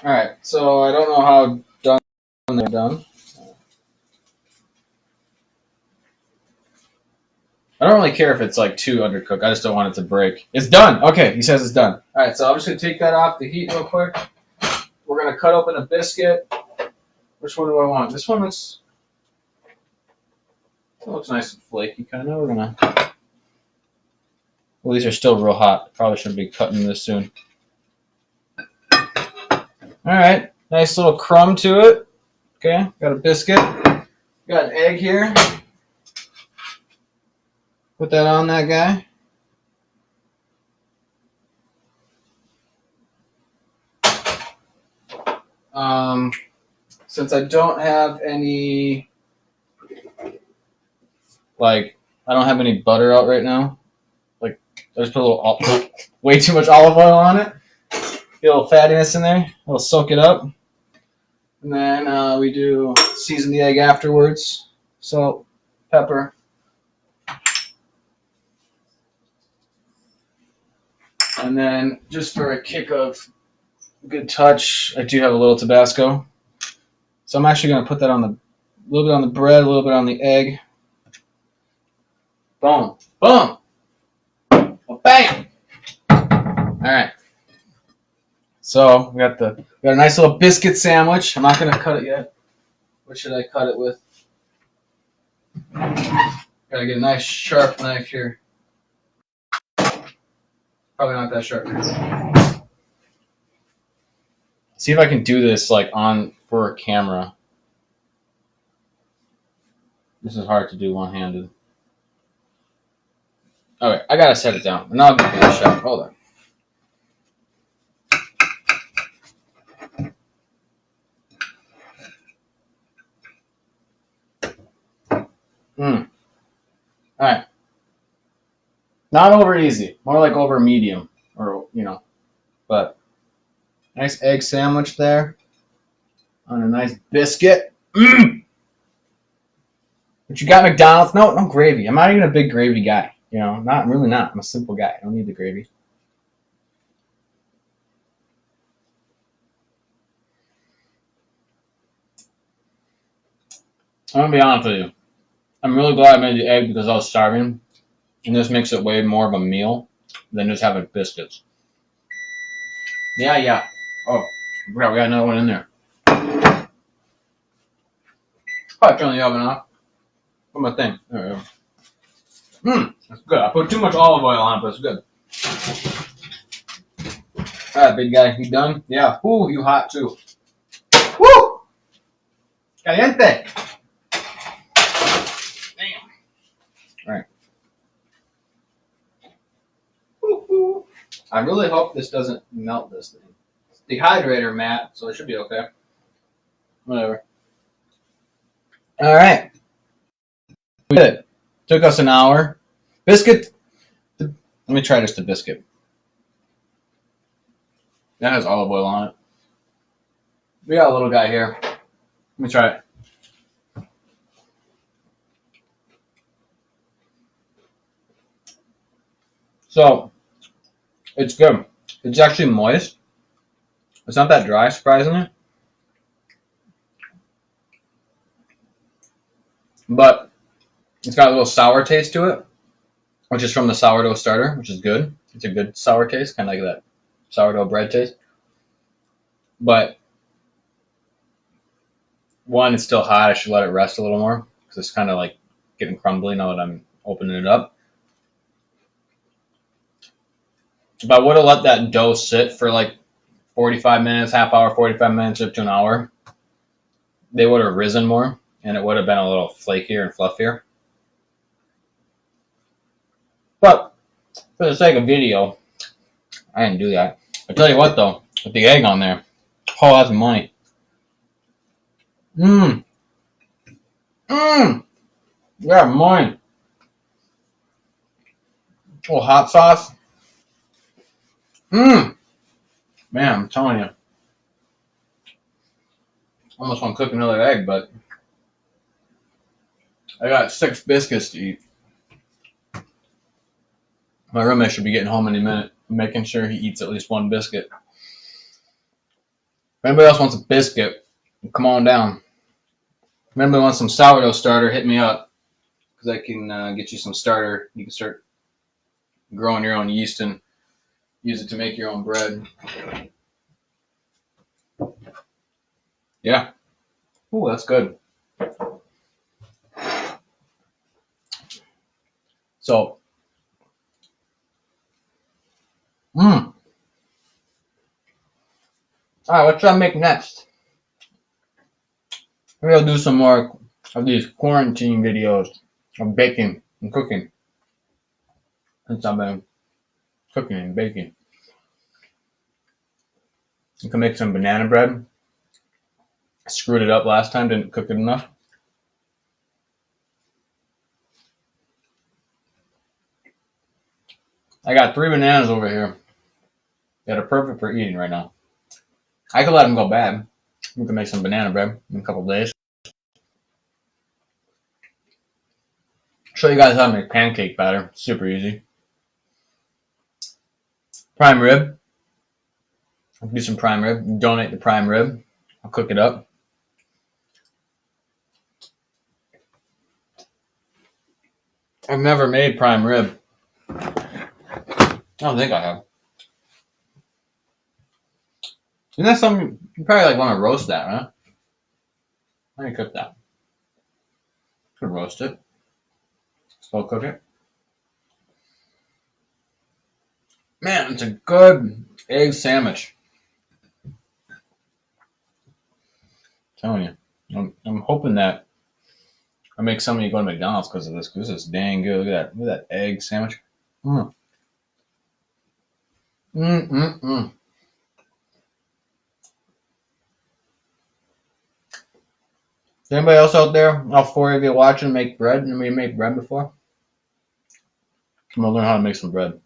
All right, so I don't know how done they're done. I don't really care if it's like too undercooked. I just don't want it to break. It's done. Okay, he says it's done. All right, so I'm just gonna take that off the heat real quick. We're gonna cut open a biscuit. Which one do I want? This one looks nice and flaky, kind of. We're gonna. Well, these are still real hot. Probably shouldn't be cutting this soon. All right, nice little crumb to it. Okay, got a biscuit. Got an egg here. Put that on that guy. Since I don't have any, I don't have any butter out right now. I just put a little, way too much olive oil on it. Get a little fattiness in there. It'll soak it up. And then we do season the egg afterwards. Salt, pepper. And then just for a kick of good touch, I do have a little Tabasco. So I'm actually going to put that on a little bit on the bread, a little bit on the egg. Boom. Boom. Well, bam. All right. So we got a nice little biscuit sandwich. I'm not going to cut it yet. What should I cut it with? Gotta get a nice sharp knife here. Probably not that sharp. See if I can do this like on for a camera. This is hard to do one-handed. Okay, I gotta set it down. And I'll give it a shot. Hold on. Alright. Not over easy. More like over medium. Or, But nice egg sandwich there. On a nice biscuit. Mmm! But you got McDonald's? No gravy. I'm not even a big gravy guy. Not really not. I'm a simple guy. I don't need the gravy. I'm gonna be honest with you. I'm really glad I made the egg because I was starving. And this makes it way more of a meal than just having biscuits. Yeah. Oh, we got another one in there. Probably turn the oven off. Put my thing. There we go. That's good. I put too much olive oil on it, but it's good. Alright, big guy, you done? Yeah. Ooh, you hot too. Woo! Caliente! Damn. Alright. I really hope this doesn't melt this thing. It's dehydrator mat, so it should be okay. Whatever. Alright. We did it. Took us an hour. Biscuit. Let me try just the biscuit. That has olive oil on it. We got a little guy here. Let me try it. So, it's good. It's actually moist. It's not that dry, surprisingly. But it's got a little sour taste to it, which is from the sourdough starter, which is good. It's a good sour taste, kind of like that sourdough bread taste. But one, it's still hot. I should let it rest a little more because it's kind of like getting crumbly now that I'm opening it up. If I would have let that dough sit for like 45 minutes, half hour, 45 minutes up to an hour, they would have risen more and it would have been a little flakier and fluffier. But for the sake of video, I didn't do that. I tell you what though, with the egg on there, oh, that's money. Yeah, money. A little hot sauce. Man, I'm telling you. Almost want to cook another egg, but I got 6 biscuits to eat. My roommate should be getting home any minute. I'm making sure he eats at least 1 biscuit. If anybody else wants a biscuit, come on down. If anybody wants some sourdough starter, hit me up. Because I can get you some starter. You can start growing your own yeast and use it to make your own bread. Yeah. Ooh, that's good. So, Alright, what should I make next? Maybe I'll do some more of these quarantine videos of baking and cooking. Since I've been cooking and baking. You can make some banana bread. I screwed it up last time, didn't cook it enough. I got 3 bananas over here that are perfect for eating right now. I could let them go bad. We can make some banana bread in a couple days. Show you guys how to make pancake batter. Super easy. Prime rib. I'll do some prime rib. Donate the prime rib. I'll cook it up. I've never made prime rib. I don't think I have. Isn't that something you probably like want to roast that, huh? How do you cook that? Could roast it. Slow cook it. Man, it's a good egg sandwich. I'm telling you. I'm hoping that I make some of you go to McDonald's because of this. Because this is dang good. Look at that egg sandwich. Mm. Mm. Is anybody else out there, all four of you watching, make bread? Anybody make bread before? I'm gonna learn how to make some bread.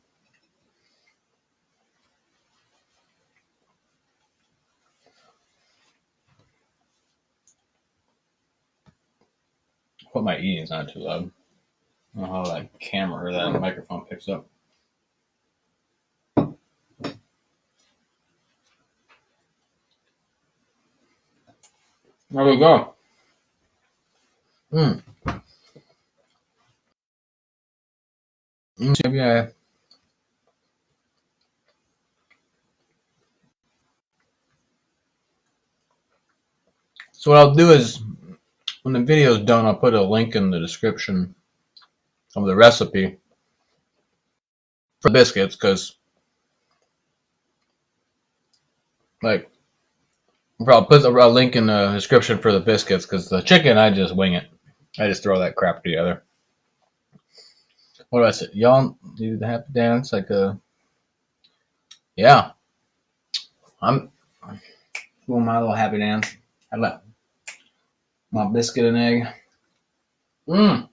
Hope my eating's not too loud. I don't know how that camera or that microphone picks up. There we go. Yeah. So what I'll do is, when the video's done, I'll put a link in the description of the recipe for biscuits, because like I'll put a link in the description for the biscuits, because the chicken I just wing it. I just throw that crap together. What do I say? Y'all do the happy dance like a yeah. I'm doing my little happy dance. I like my biscuit and egg. All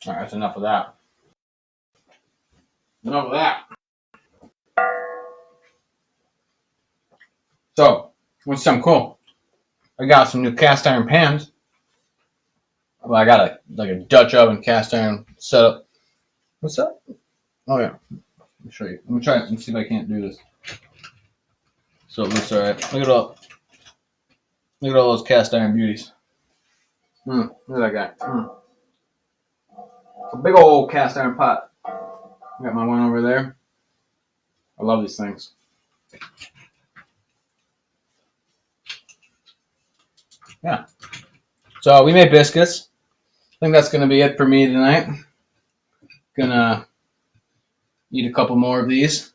right, that's enough of that. Enough of that. So, what's something cool? I got some new cast iron pans. Well, I got a Dutch oven cast iron setup. What's up? Oh yeah, let me show you. Let me try it and see if I can't do this. So it looks alright. Look at all those cast iron beauties. Look at that guy. A big old cast iron pot. Got my one over there. I love these things. Yeah. So we made biscuits. I think that's gonna be it for me tonight. Gonna eat a couple more of these.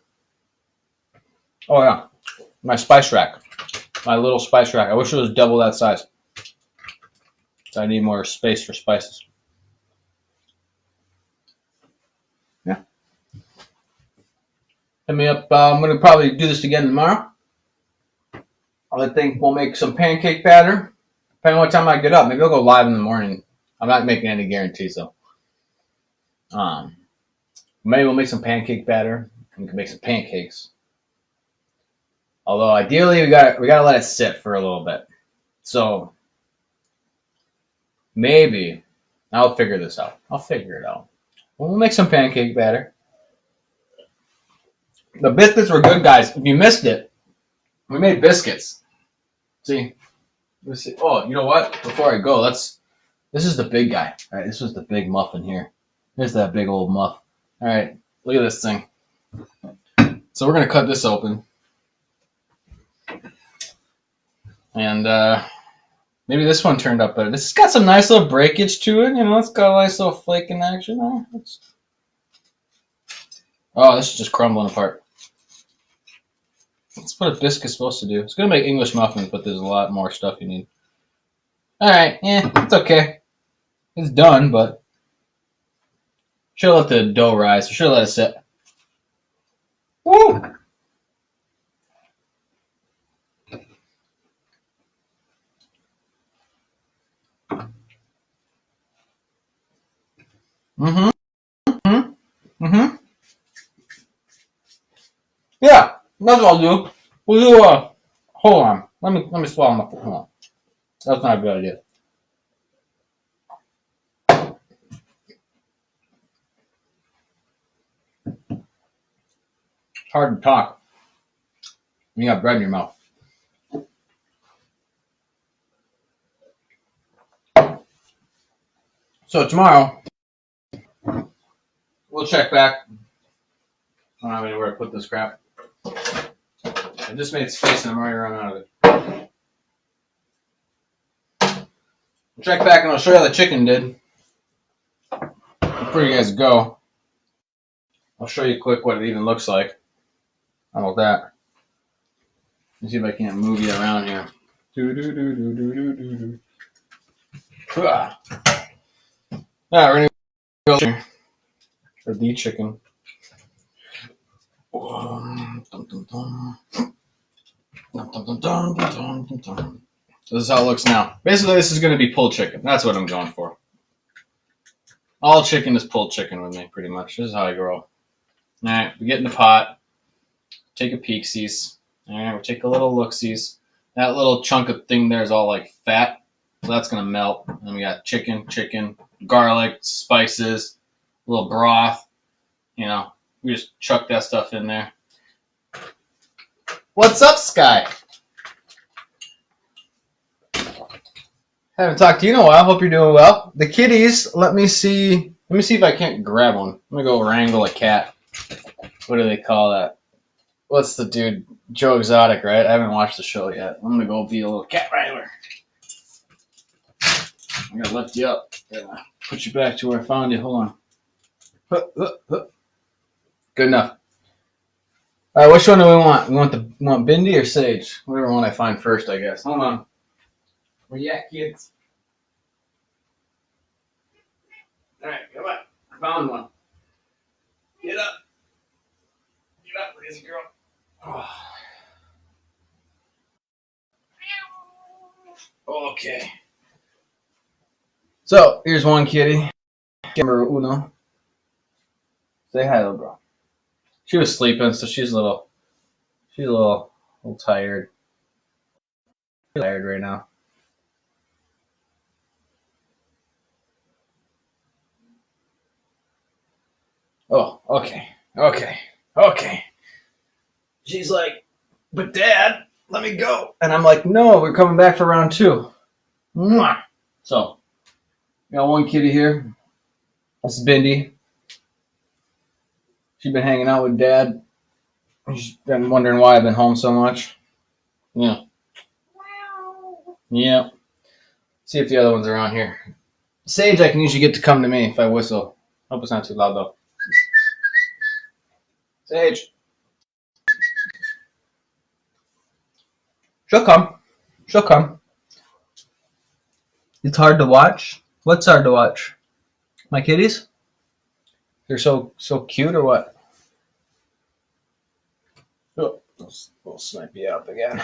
Oh yeah, my spice rack. My little spice rack. I wish it was double that size. So I need more space for spices. Yeah. Hit me up. I'm gonna probably do this again tomorrow. I think we'll make some pancake batter. Depending on what time I get up. Maybe I'll go live in the morning. I'm not making any guarantees though. Maybe we'll make some pancake batter. We can make some pancakes. Although ideally we gotta let it sit for a little bit. So maybe I'll figure this out. I'll figure it out. We'll make some pancake batter. The biscuits were good, guys. If you missed it, we made biscuits. See? Let's see. Oh, you know what? Before I go, this is the big guy. All right, this was the big muffin here. Here's that big old muff. All right, look at this thing. So we're gonna cut this open, and maybe this one turned up better. This has got some nice little breakage to it. You know, it's got a nice little flake in action there. Oh, this is just crumbling apart. That's what a biscuit's supposed to do. It's gonna make English muffins, but there's a lot more stuff you need. All right, it's okay. It's done, but should let the dough rise. Should let it sit. Woo! Mm-hmm. Mm-hmm. Yeah, that's what I'll do. We'll do hold on. Let me swallow my hold on. That's not a good idea. It's hard to talk when you got bread in your mouth. So tomorrow we'll check back. I don't have anywhere to put this crap. I just made space and I'm already running out of it. I'll check back and I'll show you how the chicken did. Before you guys go, I'll show you quick what it even looks like. How about that? Let's see if I can't move you around here. Alright, we're gonna go for the chicken. This is how it looks now. Basically, this is going to be pulled chicken. That's what I'm going for. All chicken is pulled chicken with me, pretty much. This is how I grow. All right, we get in the pot. Take a peek-sees. All right, we take a little look-sees. That little chunk of thing there is all like fat, so that's going to melt. And we got chicken, garlic, spices, a little broth. You know, we just chuck that stuff in there. What's up, Sky? Haven't talked to you in a while. Hope you're doing well. The kitties, let me see if I can't grab one. Let me go wrangle a cat. What do they call that? What's the dude? Joe Exotic, right? I haven't watched the show yet. I'm gonna go be a little cat wrangler. I'm gonna lift you up. Put you back to where I found you. Hold on. Good enough. All right, which one do we want? We want Bindi or Sage? Whatever one I find first, I guess. Hold on. Where you at, kids? All right, come on. I found one. Get up. Get up, lazy girl. Oh. Okay. So, here's one kitty. Number uno. Say hi, little girl. She was sleeping, so she's a little tired. She's tired right now. Oh, okay. She's like, but Dad, let me go. And I'm like, no, we're coming back for round 2. Mwah. So, got one kitty here. That's Bindi. She's been hanging out with Dad. She's been wondering why I've been home so much. Yeah. Yeah. See if the other one's around here. Sage, I can usually get to come to me if I whistle. Hope it's not too loud, though. Sage. She'll come. It's hard to watch. What's hard to watch? My kitties? They're so cute or what? Oh, we'll snipe you up again.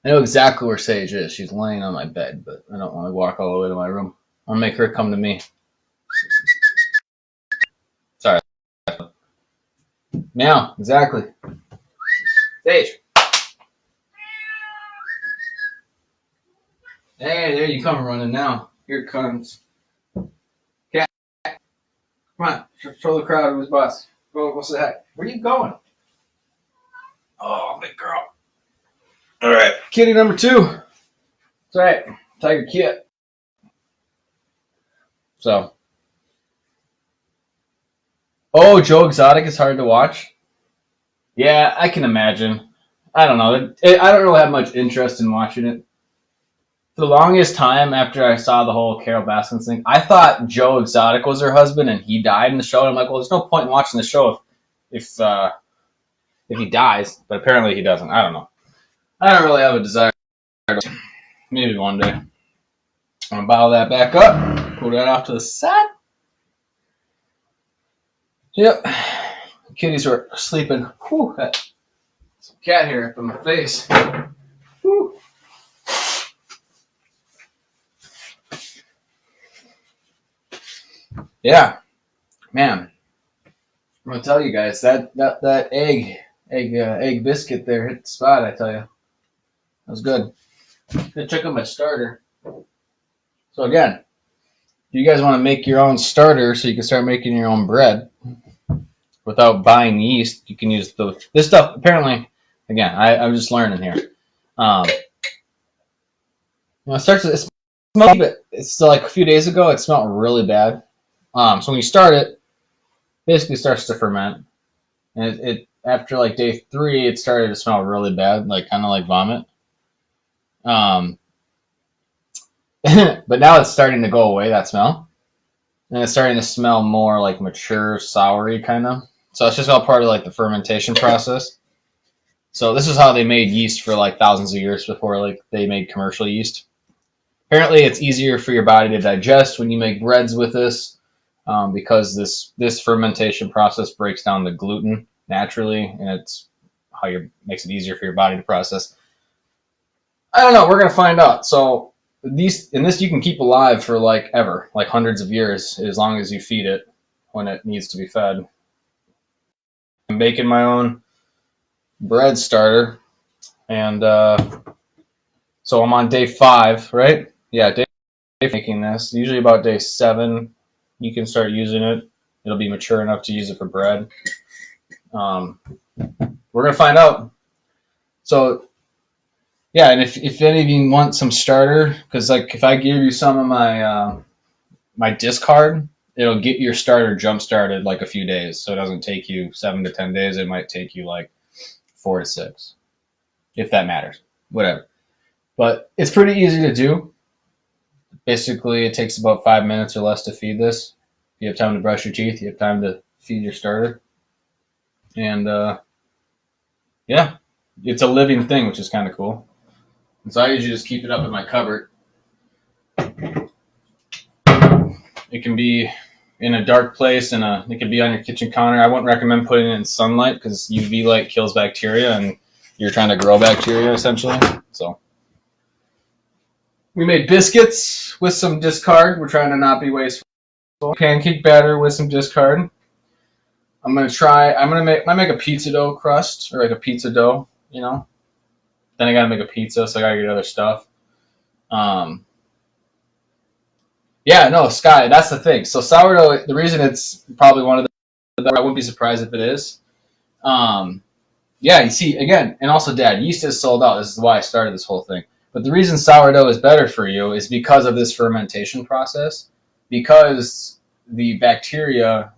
I know exactly where Sage is. She's laying on my bed, but I don't want to walk all the way to my room. I'll make her come to me. Sorry. Meow, exactly. Sage. Hey, there you come running now. Here it comes. Cat. Come on, show the crowd who's boss. Go say hi. Where are you going? Oh, big girl. All right, kitty number 2. That's right, Tiger Kit. So. Oh, Joe Exotic is hard to watch. Yeah, I can imagine. I don't know. I don't really have much interest in watching it. For the longest time after I saw the whole Carol Baskins thing, I thought Joe Exotic was her husband and he died in the show. And I'm like, well, there's no point in watching the show if he dies. But apparently he doesn't. I don't know. I don't really have a desire. Maybe one day. I'm gonna bottle that back up. Pull that off to the side. Yep. The kitties were sleeping. Whew, got some cat hair up in my face. Whew. Yeah, man. I'm gonna tell you guys that egg biscuit there hit the spot. I tell you, that was good. Good check out my starter. So again, if you guys want to make your own starter, so you can start making your own bread without buying yeast, you can use this stuff. Apparently, again, I'm just learning here. It starts. It smells, but it's like a few days ago. It smelled really bad. So when you start it, basically starts to ferment. And it after like day 3, it started to smell really bad, like kind of like vomit. Um, but now it's starting to go away, that smell, and it's starting to smell more like mature, soury kind of. So it's just all part of like the fermentation process. So this is how they made yeast for like thousands of years before like they made commercial yeast. Apparently, it's easier for your body to digest when you make breads with this, because this fermentation process breaks down the gluten naturally, and it's how you makes it easier for your body to process. I don't know. We're gonna find out. So these in this you can keep alive for like ever, like hundreds of years, as long as you feed it when it needs to be fed. I'm making my own bread starter, and so I'm on day 5, right? Yeah, day 5 making this. Usually about day 7, you can start using it. It'll be mature enough to use it for bread. Um, we're gonna find out. So yeah, and if any of you want some starter, because like if I give you some of my discard, it'll get your starter jump started like a few days. So it doesn't take you 7 to 10 days. It might take you like 4 to 6, if that matters. Whatever. But it's pretty easy to do. Basically, it takes about 5 minutes or less to feed this. You have time to brush your teeth. You have time to feed your starter, and yeah, it's a living thing, which is kind of cool. And so I usually just keep it up in my cupboard. It can be in a dark place, and it can be on your kitchen counter. I wouldn't recommend putting it in sunlight because UV light kills bacteria, and you're trying to grow bacteria essentially. So we made biscuits with some discard. We're trying to not be wasteful. Pancake batter with some discard. I'm gonna try. I make a pizza dough crust or like a pizza dough. Then I gotta make a pizza, so I gotta get other stuff. Um, yeah, no, Sky. That's the thing. So sourdough. The reason it's probably one of I wouldn't be surprised if it is. Um, yeah, you see, again, and also, Dad, yeast is sold out. This is why I started this whole thing. But the reason sourdough is better for you is because of this fermentation process. Because the bacteria,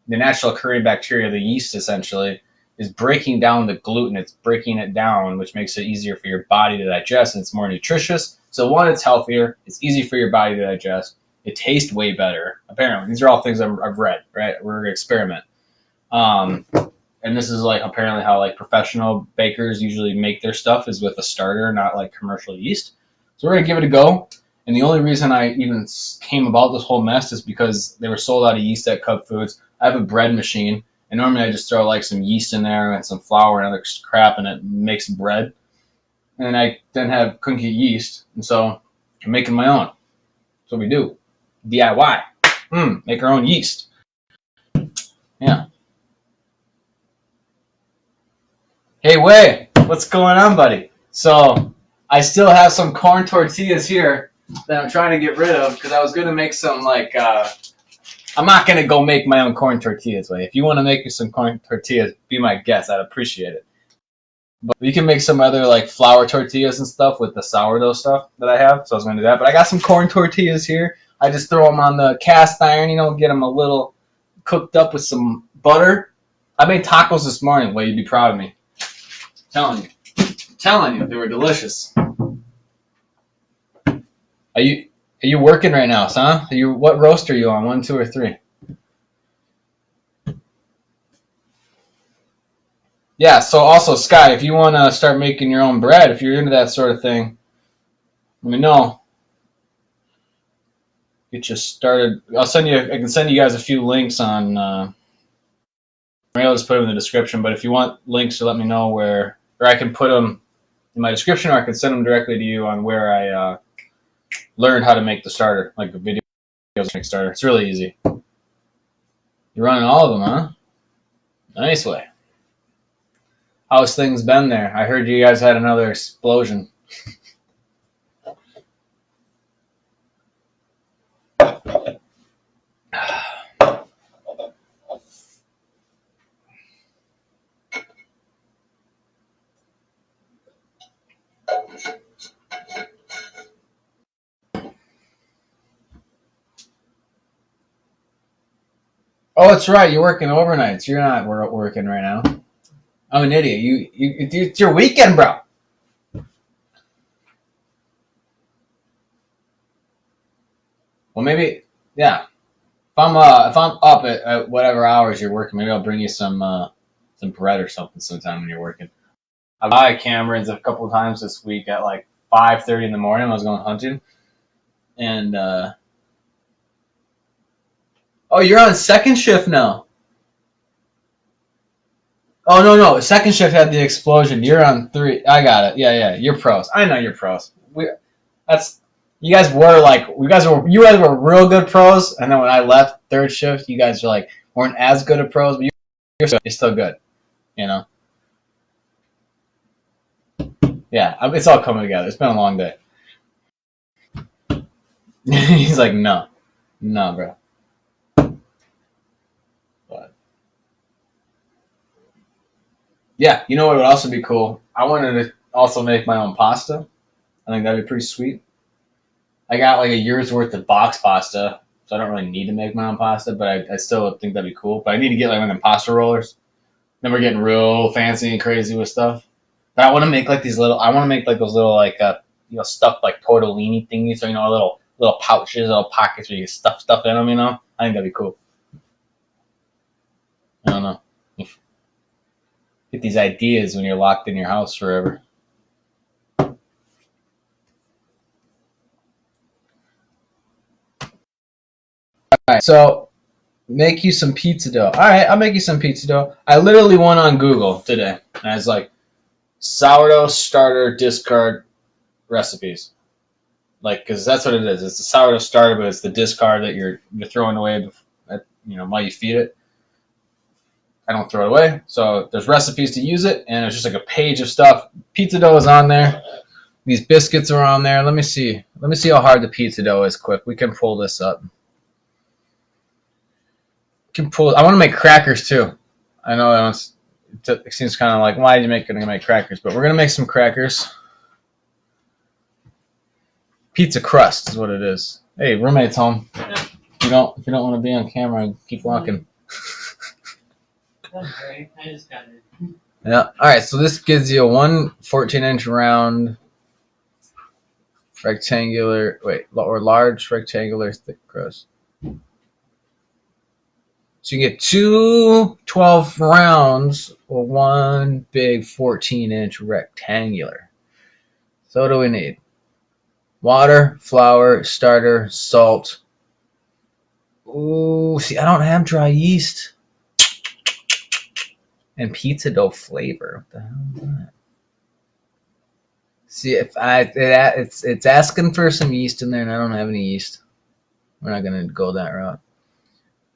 the natural occurring bacteria, the yeast essentially, is breaking down the gluten. It's breaking it down, which makes it easier for your body to digest, and it's more nutritious. So one, it's healthier. It's easy for your body to digest. It tastes way better. Apparently, these are all things I've read. Right, we're gonna experiment. Um, and this is like apparently how like professional bakers usually make their stuff is with a starter, not like commercial yeast. So we're gonna give it a go. And the only reason I even came about this whole mess is because they were sold out of yeast at Cub Foods. I have a bread machine, and normally I just throw like some yeast in there and some flour and other crap, and it makes bread. And I then couldn't get yeast, and so I'm making my own. That's what we do, DIY. Make our own yeast. Yeah. Hey, Way, what's going on, buddy? So, I still have some corn tortillas here that I'm trying to get rid of because I was going to make some, like, I'm not going to go make my own corn tortillas, Way. If you want to make me some corn tortillas, be my guest. I'd appreciate it. But we can make some other, like, flour tortillas and stuff with the sourdough stuff that I have, so I was going to do that. But I got some corn tortillas here. I just throw them on the cast iron, get them a little cooked up with some butter. I made tacos this morning, Way. You'd be proud of me. Telling you, they were delicious. Are you working right now, son? What roast are you on? 1, 2, or 3? Yeah. So also, Sky, if you want to start making your own bread, if you're into that sort of thing, let me know. Get you started. I can send you guys a few links on. Maybe I'll just put them in the description. But if you want links, to let me know where, or I can put them in my description, or I can send them directly to you on where I learned how to make the starter, like the videos to make starter. It's really easy. You're running all of them, huh? Nice, Way. How's things been there? I heard you guys had another explosion. Oh, that's right. You're working overnights. You're not working right now. I'm an idiot. It's your weekend, bro. Well, maybe, yeah. If I'm up at whatever hours you're working, maybe I'll bring you some bread or something sometime when you're working. I buy Cameron's a couple of times this week at like 5:30 in the morning. I was going hunting, and oh, you're on second shift now. Oh no, second shift had the explosion. You're on three. I got it. Yeah, you're pros. I know you're pros. That's you guys were like you guys were real good pros, and then when I left third shift, you guys were like weren't as good at pros, but you're still good. You know. Yeah, it's all coming together. It's been a long day. He's like, no, bro. But yeah, you know what would also be cool? I wanted to also make my own pasta. I think that'd be pretty sweet. I got like a year's worth of box pasta, so I don't really need to make my own pasta, but I still think that'd be cool. But I need to get like one of them pasta rollers. Then we're getting real fancy and crazy with stuff. But I want to make like these little. I want to make like those little like stuffed like tortellini thingies. So little pouches, little pockets where you stuff in them. I think that'd be cool. I don't know. Get these ideas when you're locked in your house forever. All right, so make you some pizza dough. All right, I'll make you some pizza dough. I literally went on Google today, and I was like, sourdough starter discard recipes. Like, because that's what it is. It's the sourdough starter, but it's the discard that you're throwing away. While you feed it. I don't throw it away. So there's recipes to use it, and it's just like a page of stuff. Pizza dough is on there. These biscuits are on there. Let me see. Let me see how hard the pizza dough is. Quick, we can pull this up. I want to make crackers too. I know it seems kind of like why are you gonna make crackers? But we're gonna make some crackers. Pizza crust is what it is. Hey, roommate's home. Yeah. If you don't want to be on camera, keep walking. Okay, I just got it. Yeah. All right. So this gives you a 14-inch round rectangular, or large rectangular thick crust. So you get two 12 rounds or one big 14-inch rectangular. So what do we need? Water, flour, starter, salt. Ooh, see, I don't have dry yeast. And pizza dough flavor. What the hell is that? See, it's asking for some yeast in there, and I don't have any yeast. We're not gonna go that route.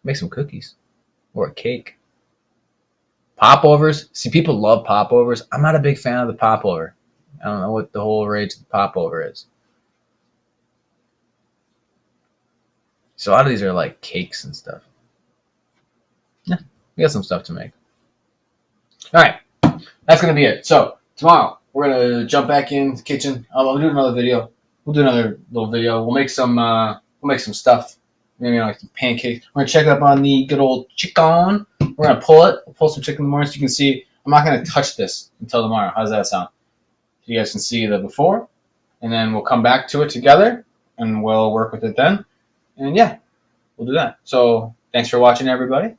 Make some cookies or a cake. Popovers. See, people love popovers. I'm not a big fan of the popover. I don't know what the whole rage of the popover is. So a lot of these are like cakes and stuff. Yeah, we got some stuff to make. All right, that's gonna be it. So tomorrow we're gonna jump back in the kitchen. I'll do another video. We'll do another little video. We'll make some stuff. Maybe like some pancakes. We're gonna check up on the good old chicken. We're gonna pull it. We'll pull some chicken in the morning so you can see. I'm not gonna touch this until tomorrow. How's that sound? So you guys can see the before, and then we'll come back to it together, and we'll work with it then. And yeah, we'll do that. So thanks for watching, everybody.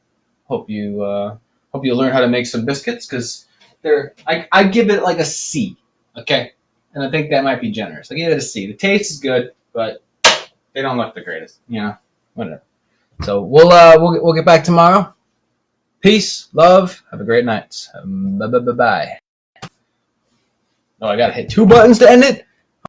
Hope you learn how to make some biscuits because I give it like a C, okay, and I think that might be generous. I give it a C. The taste is good, but they don't look the greatest, whatever. So we'll get back tomorrow. Peace, love, have a great night. Bye. Oh, I gotta hit 2 buttons to end it.